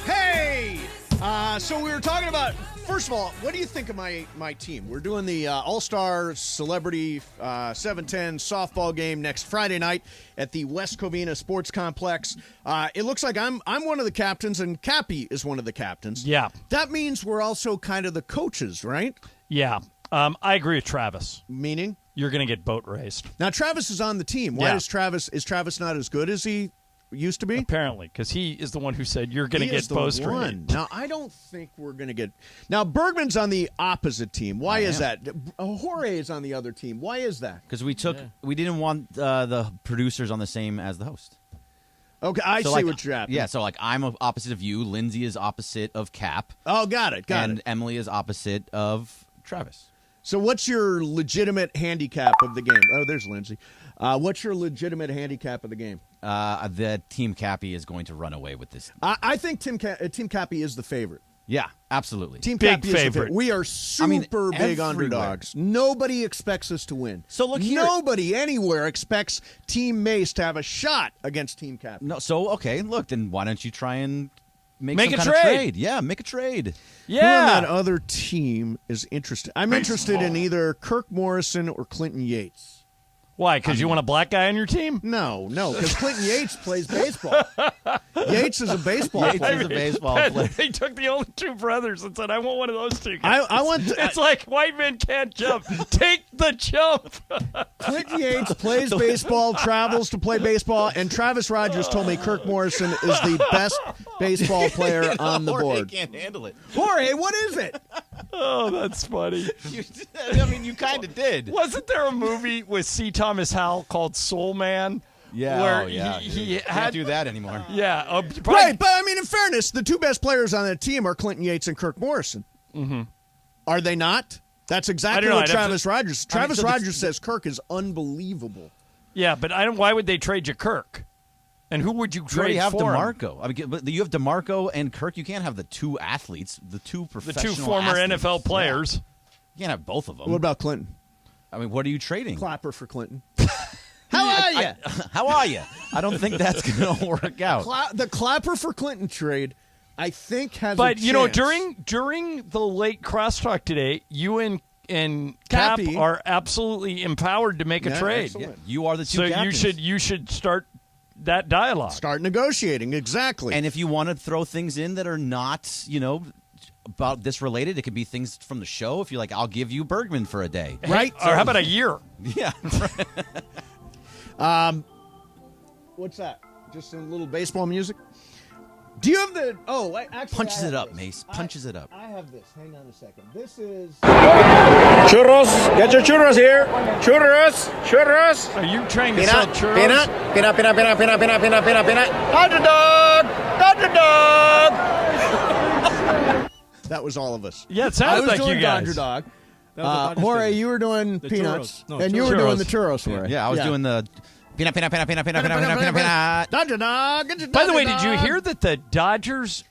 [SPEAKER 5] Hey! So we were talking about, first of all, what do you think of my team? We're doing the All-Star Celebrity 7-10 softball game next Friday night at the West Covina Sports Complex. It looks like I'm one of the captains, and Kappy is one of the captains.
[SPEAKER 7] Yeah.
[SPEAKER 5] That means we're also kind of the coaches, right?
[SPEAKER 7] Yeah. I agree with Travis.
[SPEAKER 5] Meaning?
[SPEAKER 7] You're going to get boat raced.
[SPEAKER 5] Now, Travis is on the team. Why is Travis not as good as he used to be?
[SPEAKER 7] Apparently, because he is the one who said you're going to get bowstrayed.
[SPEAKER 5] Now, I don't think we're going to get... Now, Bergman's on the opposite team. Why is that? Jorge is on the other team. Why is that?
[SPEAKER 10] Because we didn't want the producers on the same as the host.
[SPEAKER 5] Okay, I see what you're at.
[SPEAKER 10] Yeah, so like I'm opposite of you. Lindsay is opposite of Cap.
[SPEAKER 5] Oh, got it.
[SPEAKER 10] And Emily is opposite of Travis.
[SPEAKER 5] So what's your legitimate handicap of the game? Oh, there's Lindsay. What's your legitimate handicap of the game?
[SPEAKER 10] The Team Kappy is going to run away with this.
[SPEAKER 5] I think Team Kappy is the favorite.
[SPEAKER 10] Yeah, absolutely.
[SPEAKER 5] Team Kappy is the favorite. We are super big underdogs. Nobody expects us to win.
[SPEAKER 10] So look here.
[SPEAKER 5] Nobody anywhere expects Team Mase to have a shot against Team Kappy.
[SPEAKER 10] No, so okay, look, then why don't you try and make
[SPEAKER 7] a
[SPEAKER 10] some kind of trade? Yeah, make a trade.
[SPEAKER 5] Yeah. Who on that other team is interested? I'm interested in either Kirk Morrison or Clinton Yates.
[SPEAKER 7] Why? Because you want a black guy on your team?
[SPEAKER 5] No, because Clinton Yates plays baseball. Yates is a baseball player.
[SPEAKER 7] They took the only two brothers and said, I want one of those two guys.
[SPEAKER 5] I want
[SPEAKER 7] it's like white men can't jump. Take the jump.
[SPEAKER 5] Clinton Yates plays baseball, travels to play baseball, and Travis Rogers told me Kirk Morrison is the best baseball player on the
[SPEAKER 10] Jorge
[SPEAKER 5] board.
[SPEAKER 10] Can't handle it.
[SPEAKER 5] Jorge, what is it?
[SPEAKER 7] Oh, that's funny.
[SPEAKER 10] You kind of did.
[SPEAKER 7] Wasn't there a movie with C. Thomas Howell called Soul Man?
[SPEAKER 10] Yeah,
[SPEAKER 7] where
[SPEAKER 10] he can't do that anymore.
[SPEAKER 7] Yeah,
[SPEAKER 5] right. But I mean, in fairness, the two best players on that team are Clinton Yates and Kirk Morrison.
[SPEAKER 7] Mm-hmm.
[SPEAKER 5] Are they not? That's exactly what Travis Rogers. Travis Rogers says Kirk is unbelievable.
[SPEAKER 7] Yeah, but why would they trade you Kirk? And who would you trade
[SPEAKER 10] have
[SPEAKER 7] for?
[SPEAKER 10] DeMarco. I mean, but you have DeMarco and Kirk. You can't have the two athletes, the two professional,
[SPEAKER 7] the two former
[SPEAKER 10] athletes.
[SPEAKER 7] NFL players.
[SPEAKER 10] Yeah. You can't have both of them.
[SPEAKER 5] What about Clinton?
[SPEAKER 10] I mean, what are you trading?
[SPEAKER 5] Clapper for Clinton. How are you?
[SPEAKER 10] How are you? I don't think that's going to work out.
[SPEAKER 5] The Clapper for Clinton trade, I think, has.
[SPEAKER 7] But
[SPEAKER 5] a
[SPEAKER 7] you know,
[SPEAKER 5] chance.
[SPEAKER 7] during the late crosstalk today, you and Cap
[SPEAKER 5] Kappy
[SPEAKER 7] are absolutely empowered to make a trade.
[SPEAKER 5] Excellent.
[SPEAKER 10] You are the two
[SPEAKER 7] So
[SPEAKER 10] captains.
[SPEAKER 7] you should start that dialogue.
[SPEAKER 5] Start negotiating, exactly.
[SPEAKER 10] And if you want to throw things in that are not, about this related, it could be things from the show. If you're like, I'll give you Bergman for a day.
[SPEAKER 5] Right?
[SPEAKER 7] Or how about a year?
[SPEAKER 10] Yeah.
[SPEAKER 5] What's that? Just a little baseball music? Do you have the... Oh, actually,
[SPEAKER 10] Punches it up, Mase. Punches it up.
[SPEAKER 5] I have this. Hang on a second. This is...
[SPEAKER 17] Churros. Get your churros here. Churros. Churros.
[SPEAKER 7] Are you trying to sell churros?
[SPEAKER 17] Peanut. Dodger dog. Dodger dog.
[SPEAKER 5] That was all of us.
[SPEAKER 7] Yeah, it sounded like
[SPEAKER 5] doing
[SPEAKER 7] you guys.
[SPEAKER 5] Dodger Dog. Jorge, you were doing peanuts.
[SPEAKER 12] churros. No,
[SPEAKER 5] and you were doing the churros, Jorge.
[SPEAKER 10] Yeah, I was doing the peanut.
[SPEAKER 5] Dodger Dog. Get your
[SPEAKER 7] By the way,
[SPEAKER 5] Dodger
[SPEAKER 7] did you
[SPEAKER 5] Dog.
[SPEAKER 7] hear that the Dodgers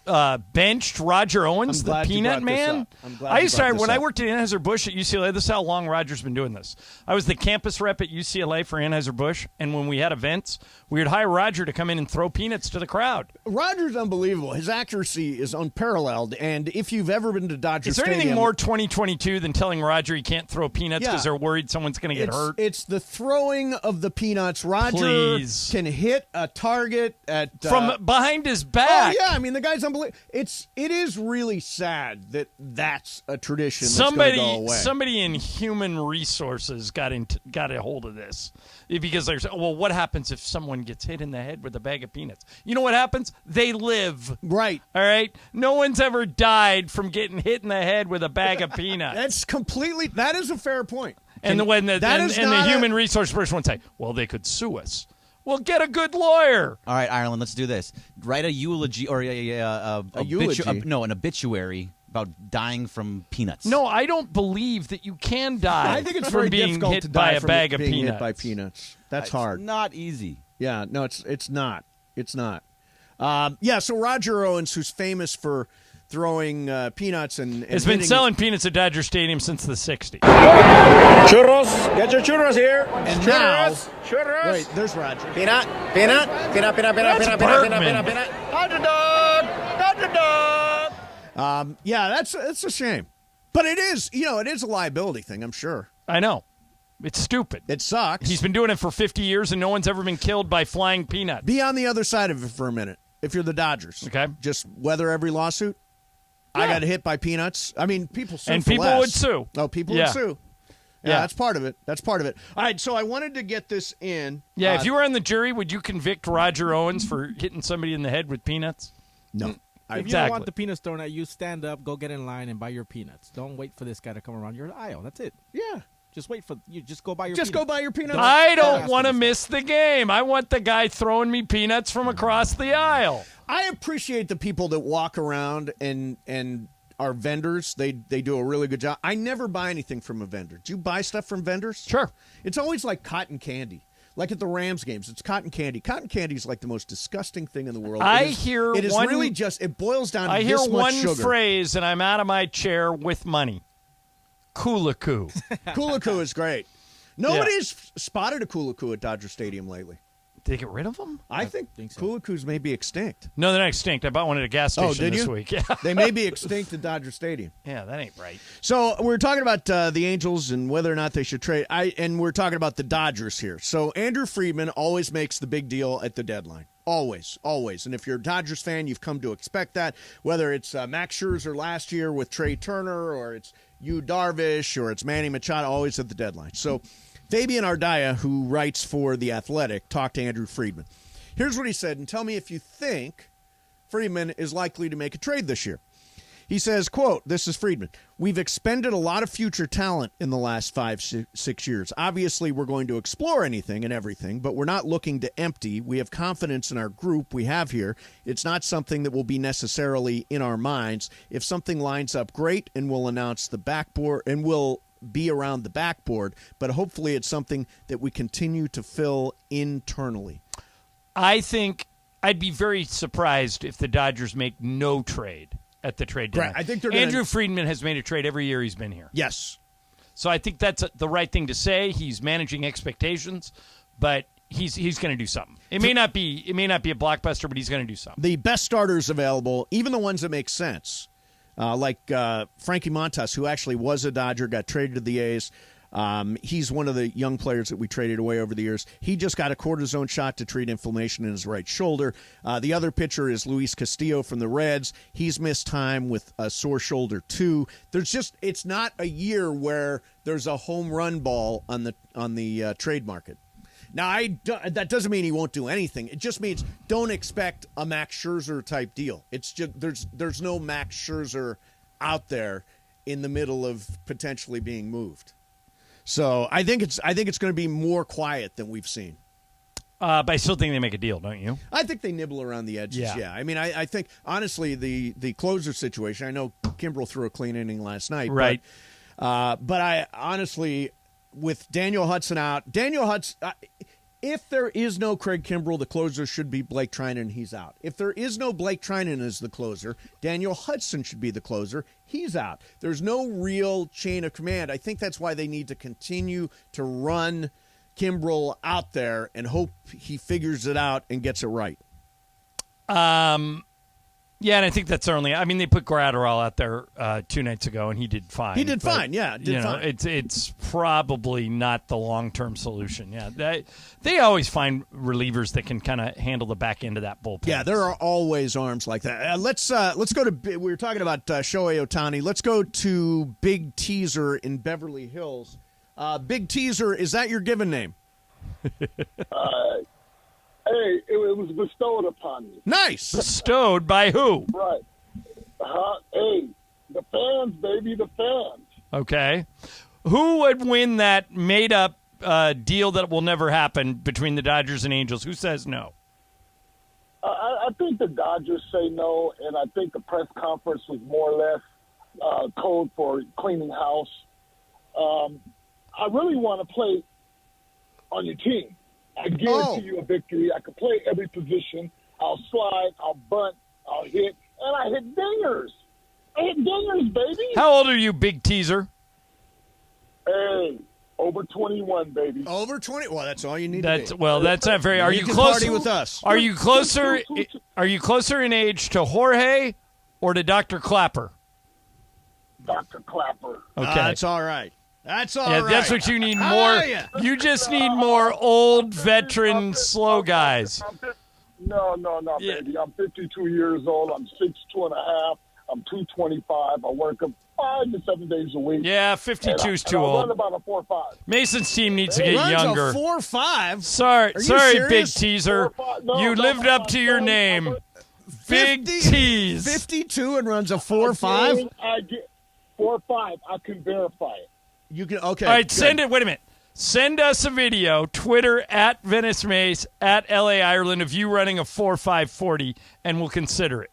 [SPEAKER 7] benched Roger Owens,
[SPEAKER 5] I'm
[SPEAKER 7] the
[SPEAKER 5] glad you
[SPEAKER 7] Peanut
[SPEAKER 5] brought this
[SPEAKER 7] Man?
[SPEAKER 5] up. I'm glad
[SPEAKER 7] I
[SPEAKER 5] you
[SPEAKER 7] used
[SPEAKER 5] brought
[SPEAKER 7] to,
[SPEAKER 5] this
[SPEAKER 7] when I
[SPEAKER 5] up.
[SPEAKER 7] worked at Anheuser-Busch at UCLA, this is how long Roger's been doing this. I was the campus rep at UCLA for Anheuser-Busch, and when we had events, we would hire Roger to come in and throw peanuts to the crowd.
[SPEAKER 5] Roger's unbelievable. His accuracy is unparalleled. And if you've ever been to Dodger
[SPEAKER 7] Is there
[SPEAKER 5] Stadium,
[SPEAKER 7] anything more 2022 than telling Roger he can't throw peanuts because
[SPEAKER 5] Yeah.
[SPEAKER 7] they're worried someone's going to get hurt?
[SPEAKER 5] It's the throwing of the peanuts. Roger
[SPEAKER 7] Please.
[SPEAKER 5] can hit a target at
[SPEAKER 7] From behind his back.
[SPEAKER 5] Oh yeah, I mean the guy's unbelievable. It is really sad that that's a tradition. That's gonna go away.
[SPEAKER 7] Somebody in human resources got a hold of this because they're saying, well, what happens if someone gets hit in the head with a bag of peanuts? You know what happens? They live.
[SPEAKER 5] Right.
[SPEAKER 7] All right. No one's ever died from getting hit in the head with a bag of peanuts.
[SPEAKER 5] That is a fair point.
[SPEAKER 7] And the human resource person would say, well, they could sue us. Well, get a good lawyer.
[SPEAKER 10] All right, Ireland, let's do this. Write a eulogy or an obituary about dying from peanuts.
[SPEAKER 7] No, I don't believe that you can die
[SPEAKER 5] I think it's
[SPEAKER 7] from
[SPEAKER 5] very
[SPEAKER 7] being
[SPEAKER 5] difficult
[SPEAKER 7] hit
[SPEAKER 5] to
[SPEAKER 7] by
[SPEAKER 5] die
[SPEAKER 7] a
[SPEAKER 5] from
[SPEAKER 7] bag of
[SPEAKER 5] being
[SPEAKER 7] peanuts.
[SPEAKER 5] hit by peanuts. That's hard.
[SPEAKER 10] Not easy.
[SPEAKER 5] Yeah, no, it's not. It's not. So Roger Owens, who's famous for throwing peanuts and
[SPEAKER 7] has been selling peanuts at Dodger Stadium since the 60s.
[SPEAKER 17] Churros. Get your churros here.
[SPEAKER 5] And
[SPEAKER 17] churros.
[SPEAKER 5] now,
[SPEAKER 17] Churros.
[SPEAKER 5] wait, there's Roger.
[SPEAKER 17] Peanut.
[SPEAKER 7] That's Bergman.
[SPEAKER 17] Dodger dog. Dodger dog.
[SPEAKER 5] Yeah, that's a shame. But it is, it is a liability thing, I'm sure.
[SPEAKER 7] I know. It's stupid.
[SPEAKER 5] It sucks.
[SPEAKER 7] He's been doing it for 50 years, and no one's ever been killed by flying peanuts.
[SPEAKER 5] Be on the other side of it for a minute if you're the Dodgers.
[SPEAKER 7] Okay.
[SPEAKER 5] Just weather every lawsuit. Yeah. I got hit by peanuts. I mean, people sue
[SPEAKER 7] and
[SPEAKER 5] for
[SPEAKER 7] people
[SPEAKER 5] less.
[SPEAKER 7] would sue.
[SPEAKER 5] Oh, people would sue. Yeah, that's part of it. All right, so I wanted to get this in.
[SPEAKER 7] Yeah, if you were on the jury, would you convict Roger Owens for hitting somebody in the head with peanuts?
[SPEAKER 5] No.
[SPEAKER 12] If you don't want the peanuts thrown at you, stand up, go get in line, and buy your peanuts. Don't wait for this guy to come around your aisle. That's it.
[SPEAKER 5] Yeah.
[SPEAKER 12] Just wait for you. Just go buy your.
[SPEAKER 5] Just
[SPEAKER 12] peanuts.
[SPEAKER 5] go buy your peanuts.
[SPEAKER 7] I don't want to miss the game. I want the guy throwing me peanuts from across the aisle.
[SPEAKER 5] I appreciate the people that walk around and are vendors. They do a really good job. I never buy anything from a vendor. Do you buy stuff from vendors?
[SPEAKER 7] Sure.
[SPEAKER 5] It's always like cotton candy. Like at the Rams games, it's cotton candy. Cotton candy is like the most disgusting thing in the world. It boils down to this much sugar.
[SPEAKER 7] Phrase, and I'm out of my chair with money. Coolacoo.
[SPEAKER 5] Coolacoo is great. Nobody's spotted a Coolacoo at Dodger Stadium lately.
[SPEAKER 7] Did they get rid of them?
[SPEAKER 5] I think so. Coolacoos may be extinct.
[SPEAKER 7] No, they're not extinct. I bought one at a gas station this week. Yeah.
[SPEAKER 5] They may be extinct at Dodger Stadium.
[SPEAKER 7] Yeah, that ain't right.
[SPEAKER 5] So we're talking about the Angels and whether or not they should trade. And we're talking about the Dodgers here. So Andrew Friedman always makes the big deal at the deadline. Always. And if you're a Dodgers fan, you've come to expect that. Whether it's Max Scherzer last year with Trey Turner, or it's Yu Darvish, or it's Manny Machado, always at the deadline. So Fabian Ardaya, who writes for The Athletic, talked to Andrew Friedman. Here's what he said, and tell me if you think Friedman is likely to make a trade this year. He says, quote, this is Friedman, "We've expended a lot of future talent in the last 5-6 years. Obviously, we're going to explore anything and everything, but we're not looking to empty. We have confidence in our group we have here. It's not something that will be necessarily in our minds. If something lines up, great, and we'll announce the backboard, and we'll be around the backboard, but hopefully it's something that we continue to fill internally."
[SPEAKER 7] I think I'd be very surprised if the Dodgers make no trade at the trade deadline.
[SPEAKER 5] Right. I think
[SPEAKER 7] Andrew Friedman has made a trade every year he's been here.
[SPEAKER 5] Yes.
[SPEAKER 7] So I think that's the right thing to say. He's managing expectations, but he's going to do something. It may not be a blockbuster, but he's going to do something.
[SPEAKER 5] The best starters available, even the ones that make sense, like Frankie Montas, who actually was a Dodger, got traded to the A's. He's one of the young players that we traded away over the years. He just got a cortisone shot to treat inflammation in his right shoulder. The other pitcher is Luis Castillo from the Reds. He's missed time with a sore shoulder too. It's not a year where there's a home run ball on the trade market. Now, that doesn't mean he won't do anything. It just means don't expect a Max Scherzer type deal. It's just there's no Max Scherzer out there in the middle of potentially being moved. So I think it's going to be more quiet than we've seen.
[SPEAKER 7] But I still think they make a deal, don't you?
[SPEAKER 5] I think they nibble around the edges. Yeah. I mean, I think honestly the closer situation. I know Kimbrel threw a clean inning last night,
[SPEAKER 7] right?
[SPEAKER 5] But I honestly, with Daniel Hudson out, if there is no Craig Kimbrel, the closer should be Blake Trinan. He's out. If there is no Blake Trinan as the closer, Daniel Hudson should be the closer. He's out. There's no real chain of command. I think that's why they need to continue to run Kimbrel out there and hope he figures it out and gets it right.
[SPEAKER 7] Yeah, and I think that's certainly. I mean, they put Gratterall out there 2 nights ago, and he did fine.
[SPEAKER 5] He did fine, yeah.
[SPEAKER 7] It's probably not the long-term solution. Yeah, they always find relievers that can kind of handle the back end of that bullpen.
[SPEAKER 5] Yeah, there are always arms like that. Let's go to. We were talking about Shohei Ohtani. Let's go to Big Teaser in Beverly Hills. Big Teaser, is that your given name?
[SPEAKER 16] Hey, it was bestowed upon me.
[SPEAKER 5] Nice.
[SPEAKER 7] Bestowed by who?
[SPEAKER 16] Right. Hey, the fans, baby, the fans.
[SPEAKER 7] Okay. Who would win that made-up deal that will never happen between the Dodgers and Angels? Who says no?
[SPEAKER 16] I think the Dodgers say no, and I think the press conference was more or less code for cleaning house. I really want to play on your team. I guarantee you a victory. I could play every position. I'll slide, I'll bunt, I'll hit, and I hit dingers. Baby.
[SPEAKER 7] How old are you, Big Teaser?
[SPEAKER 16] Hey, over 21, baby.
[SPEAKER 5] Over 20? Well, that's all you need to be.
[SPEAKER 7] Well, that's not very. Are you closer?
[SPEAKER 5] Party with us.
[SPEAKER 7] Are you closer? Are you closer in age to Jorge or to Dr. Clapper?
[SPEAKER 16] Dr. Clapper.
[SPEAKER 6] Okay.
[SPEAKER 5] That's all right. That's all right.
[SPEAKER 6] That's what you need
[SPEAKER 5] How
[SPEAKER 6] more.
[SPEAKER 5] are ya?
[SPEAKER 6] You just need more old veteran slow guys.
[SPEAKER 16] No, baby. I'm 52 years old. I'm 6'2.5". I'm 225. I work 5 to 7 days a week.
[SPEAKER 6] Yeah, 52 is too
[SPEAKER 16] I
[SPEAKER 6] old.
[SPEAKER 16] run about a 4.5.
[SPEAKER 6] Mason's team needs to get
[SPEAKER 5] Runs
[SPEAKER 6] younger.
[SPEAKER 5] a 4.5.
[SPEAKER 6] Sorry,
[SPEAKER 5] Are you
[SPEAKER 6] big
[SPEAKER 5] serious?
[SPEAKER 6] teaser.
[SPEAKER 16] 4.5. No,
[SPEAKER 6] You lived up to your name. Big tease.
[SPEAKER 5] 52 and runs a 4.5.
[SPEAKER 16] I get 4.5. I can verify it.
[SPEAKER 5] You can okay.
[SPEAKER 6] All right,
[SPEAKER 5] good.
[SPEAKER 6] send it. Wait a minute. Send us a video. Twitter at Venice Mace at LA Ireland of you running a 4.540, and we'll consider it.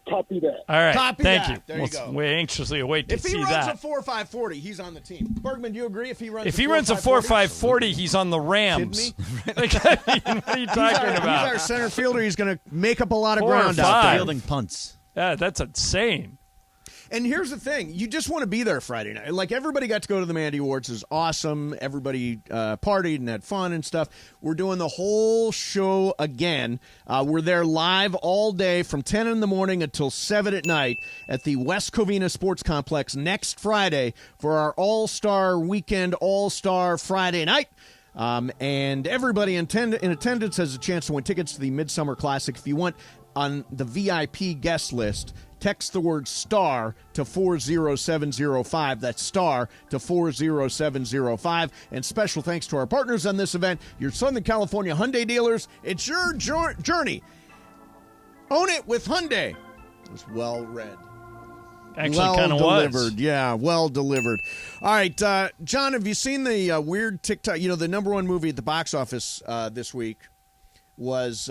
[SPEAKER 16] Copy that.
[SPEAKER 6] All right.
[SPEAKER 5] Copy
[SPEAKER 6] Thank
[SPEAKER 5] that.
[SPEAKER 6] you.
[SPEAKER 5] There you go.
[SPEAKER 6] We anxiously await to
[SPEAKER 5] If
[SPEAKER 6] see
[SPEAKER 5] he runs
[SPEAKER 6] that.
[SPEAKER 5] a 4.540, he's on the team. Bergman, do you agree? If he runs,
[SPEAKER 6] If he runs a 4.540, he's on the Rams. Like, I mean, what are you talking about?
[SPEAKER 5] He's our center fielder. He's going to make up a lot of
[SPEAKER 6] 4 or
[SPEAKER 5] ground out
[SPEAKER 6] 5.
[SPEAKER 5] there.
[SPEAKER 10] Fielding punts.
[SPEAKER 6] Yeah, that's insane.
[SPEAKER 5] And here's the thing. You just want to be there Friday night. Like, everybody got to go to the Mandy Awards. It was awesome. Everybody partied and had fun and stuff. We're doing the whole show again. We're there live all day from 10 in the morning until 7 at night at the West Covina Sports Complex next Friday for our All-Star Weekend All-Star Friday night. And everybody in attendance has a chance to win tickets to the Midsummer Classic. If you want on the VIP guest list, text the word STAR to 40705. That's STAR to 40705. And special thanks to our partners on this event, your Southern California Hyundai dealers. It's your journey. Own it with Hyundai. It was well read.
[SPEAKER 6] Actually,
[SPEAKER 5] well
[SPEAKER 6] kind of
[SPEAKER 5] delivered.
[SPEAKER 6] was.
[SPEAKER 5] Yeah, well delivered. All right, John, have you seen the weird TikTok? You know, the number one movie at the box office this week was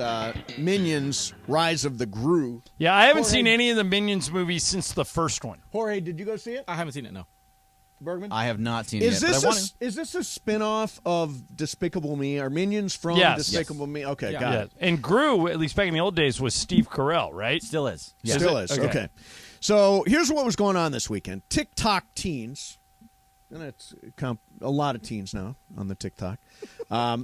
[SPEAKER 5] Minions: Rise of the Gru.
[SPEAKER 6] Yeah, I haven't seen any of the Minions movies since the first one.
[SPEAKER 5] Jorge, did you go see it?
[SPEAKER 12] I haven't seen it, no.
[SPEAKER 5] Bergman?
[SPEAKER 10] I have not seen it yet.
[SPEAKER 5] Is this a spin-off of Despicable Me? Are Minions from Despicable Me? Okay, got it.
[SPEAKER 6] And Gru, at least back in the old days, was Steve Carell, right?
[SPEAKER 10] Still is.
[SPEAKER 5] Yeah. Still is. Okay. So here's what was going on this weekend. TikTok teens, and it's a lot of teens now on the TikTok. What are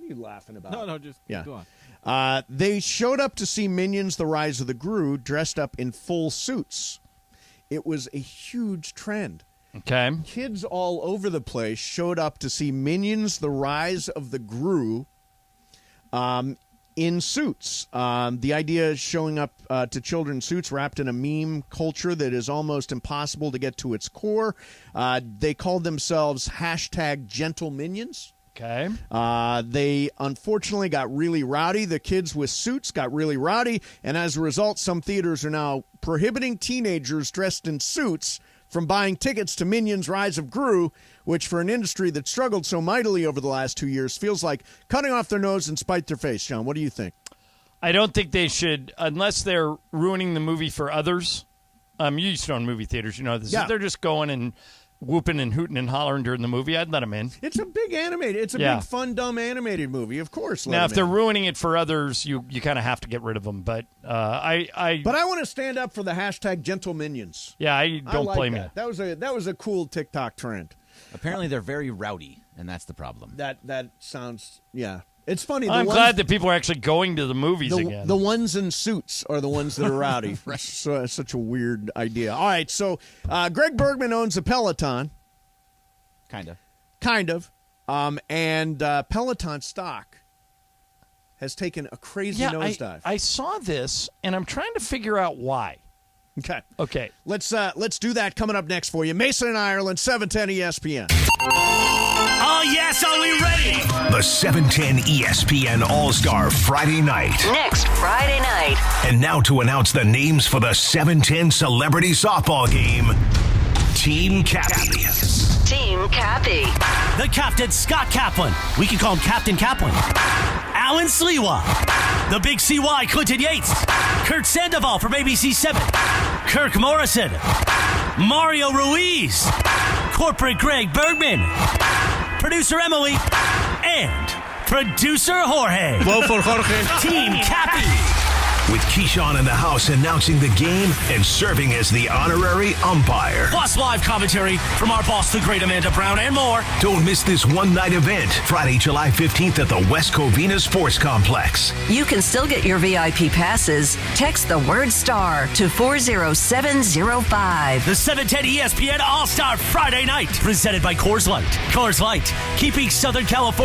[SPEAKER 5] you laughing about?
[SPEAKER 12] No, just go
[SPEAKER 5] on. They showed up to see Minions: The Rise of the Gru dressed up in full suits. It was a huge trend.
[SPEAKER 6] Okay.
[SPEAKER 5] Kids all over the place showed up to see Minions: The Rise of the Gru in suits. The idea is showing up to children suits wrapped in a meme culture that is almost impossible to get to its core. They called themselves #GentleMinions.
[SPEAKER 6] Okay.
[SPEAKER 5] They unfortunately got really rowdy. The kids with suits got really rowdy, and as a result, some theaters are now prohibiting teenagers dressed in suits from buying tickets to Minions: Rise of Gru, which for an industry that struggled so mightily over the last 2 years feels like cutting off their nose and spite their face. John, what do you think?
[SPEAKER 6] I don't think they should, unless they're ruining the movie for others. You used to own movie theaters, you know this.
[SPEAKER 5] Yeah.
[SPEAKER 6] If they're just going and whooping and hooting and hollering during the movie, I'd let them in.
[SPEAKER 5] It's a big animated. It's a big, fun, dumb animated movie. Of course.
[SPEAKER 6] Now, if they're ruining it for others, you kind of have to get rid of them. But But I
[SPEAKER 5] want to stand up for the #GentleMinions.
[SPEAKER 6] Yeah, I don't
[SPEAKER 5] like
[SPEAKER 6] blame
[SPEAKER 5] that. That was a cool TikTok trend.
[SPEAKER 10] Apparently, they're very rowdy, and that's the problem.
[SPEAKER 5] That sounds It's funny.
[SPEAKER 6] I'm glad that people are actually going to the movies again.
[SPEAKER 5] The ones in suits are the ones that are rowdy. Right. So it's such a weird idea. All right, so Greg Bergman owns a Peloton. Kind of. And Peloton stock has taken a crazy nosedive.
[SPEAKER 6] I saw this, and I'm trying to figure out why. Okay.
[SPEAKER 5] Let's do that coming up next for you. Mason and Ireland, 710 ESPN.
[SPEAKER 2] Oh, yes, are we ready? The 710 ESPN All-Star Friday night.
[SPEAKER 1] Next Friday night.
[SPEAKER 2] And now to announce the names for the 710 Celebrity Softball Game, Team Kappy.
[SPEAKER 1] Team Kappy.
[SPEAKER 3] The captain, Scott Kaplan. We can call him Captain Kaplan. Alan Sliwa. The big CY, Clinton Yates. Kurt Sandoval from ABC7. Kirk Morrison. Mario Ruiz. Corporate Greg Bergman. Producer Emily. And producer Jorge.
[SPEAKER 12] Vote for Jorge.
[SPEAKER 3] Team Kappy.
[SPEAKER 2] with Keyshawn in the house announcing the game and serving as the honorary umpire.
[SPEAKER 3] Plus live commentary from our boss, the great Amanda Brown, and more.
[SPEAKER 2] Don't miss this one-night event, Friday, July 15th at the West Covina Sports Complex.
[SPEAKER 1] You can still get your VIP passes. Text the word STAR to 40705.
[SPEAKER 3] The 710 ESPN All-Star Friday night, presented by Coors Light. Coors Light, keeping Southern California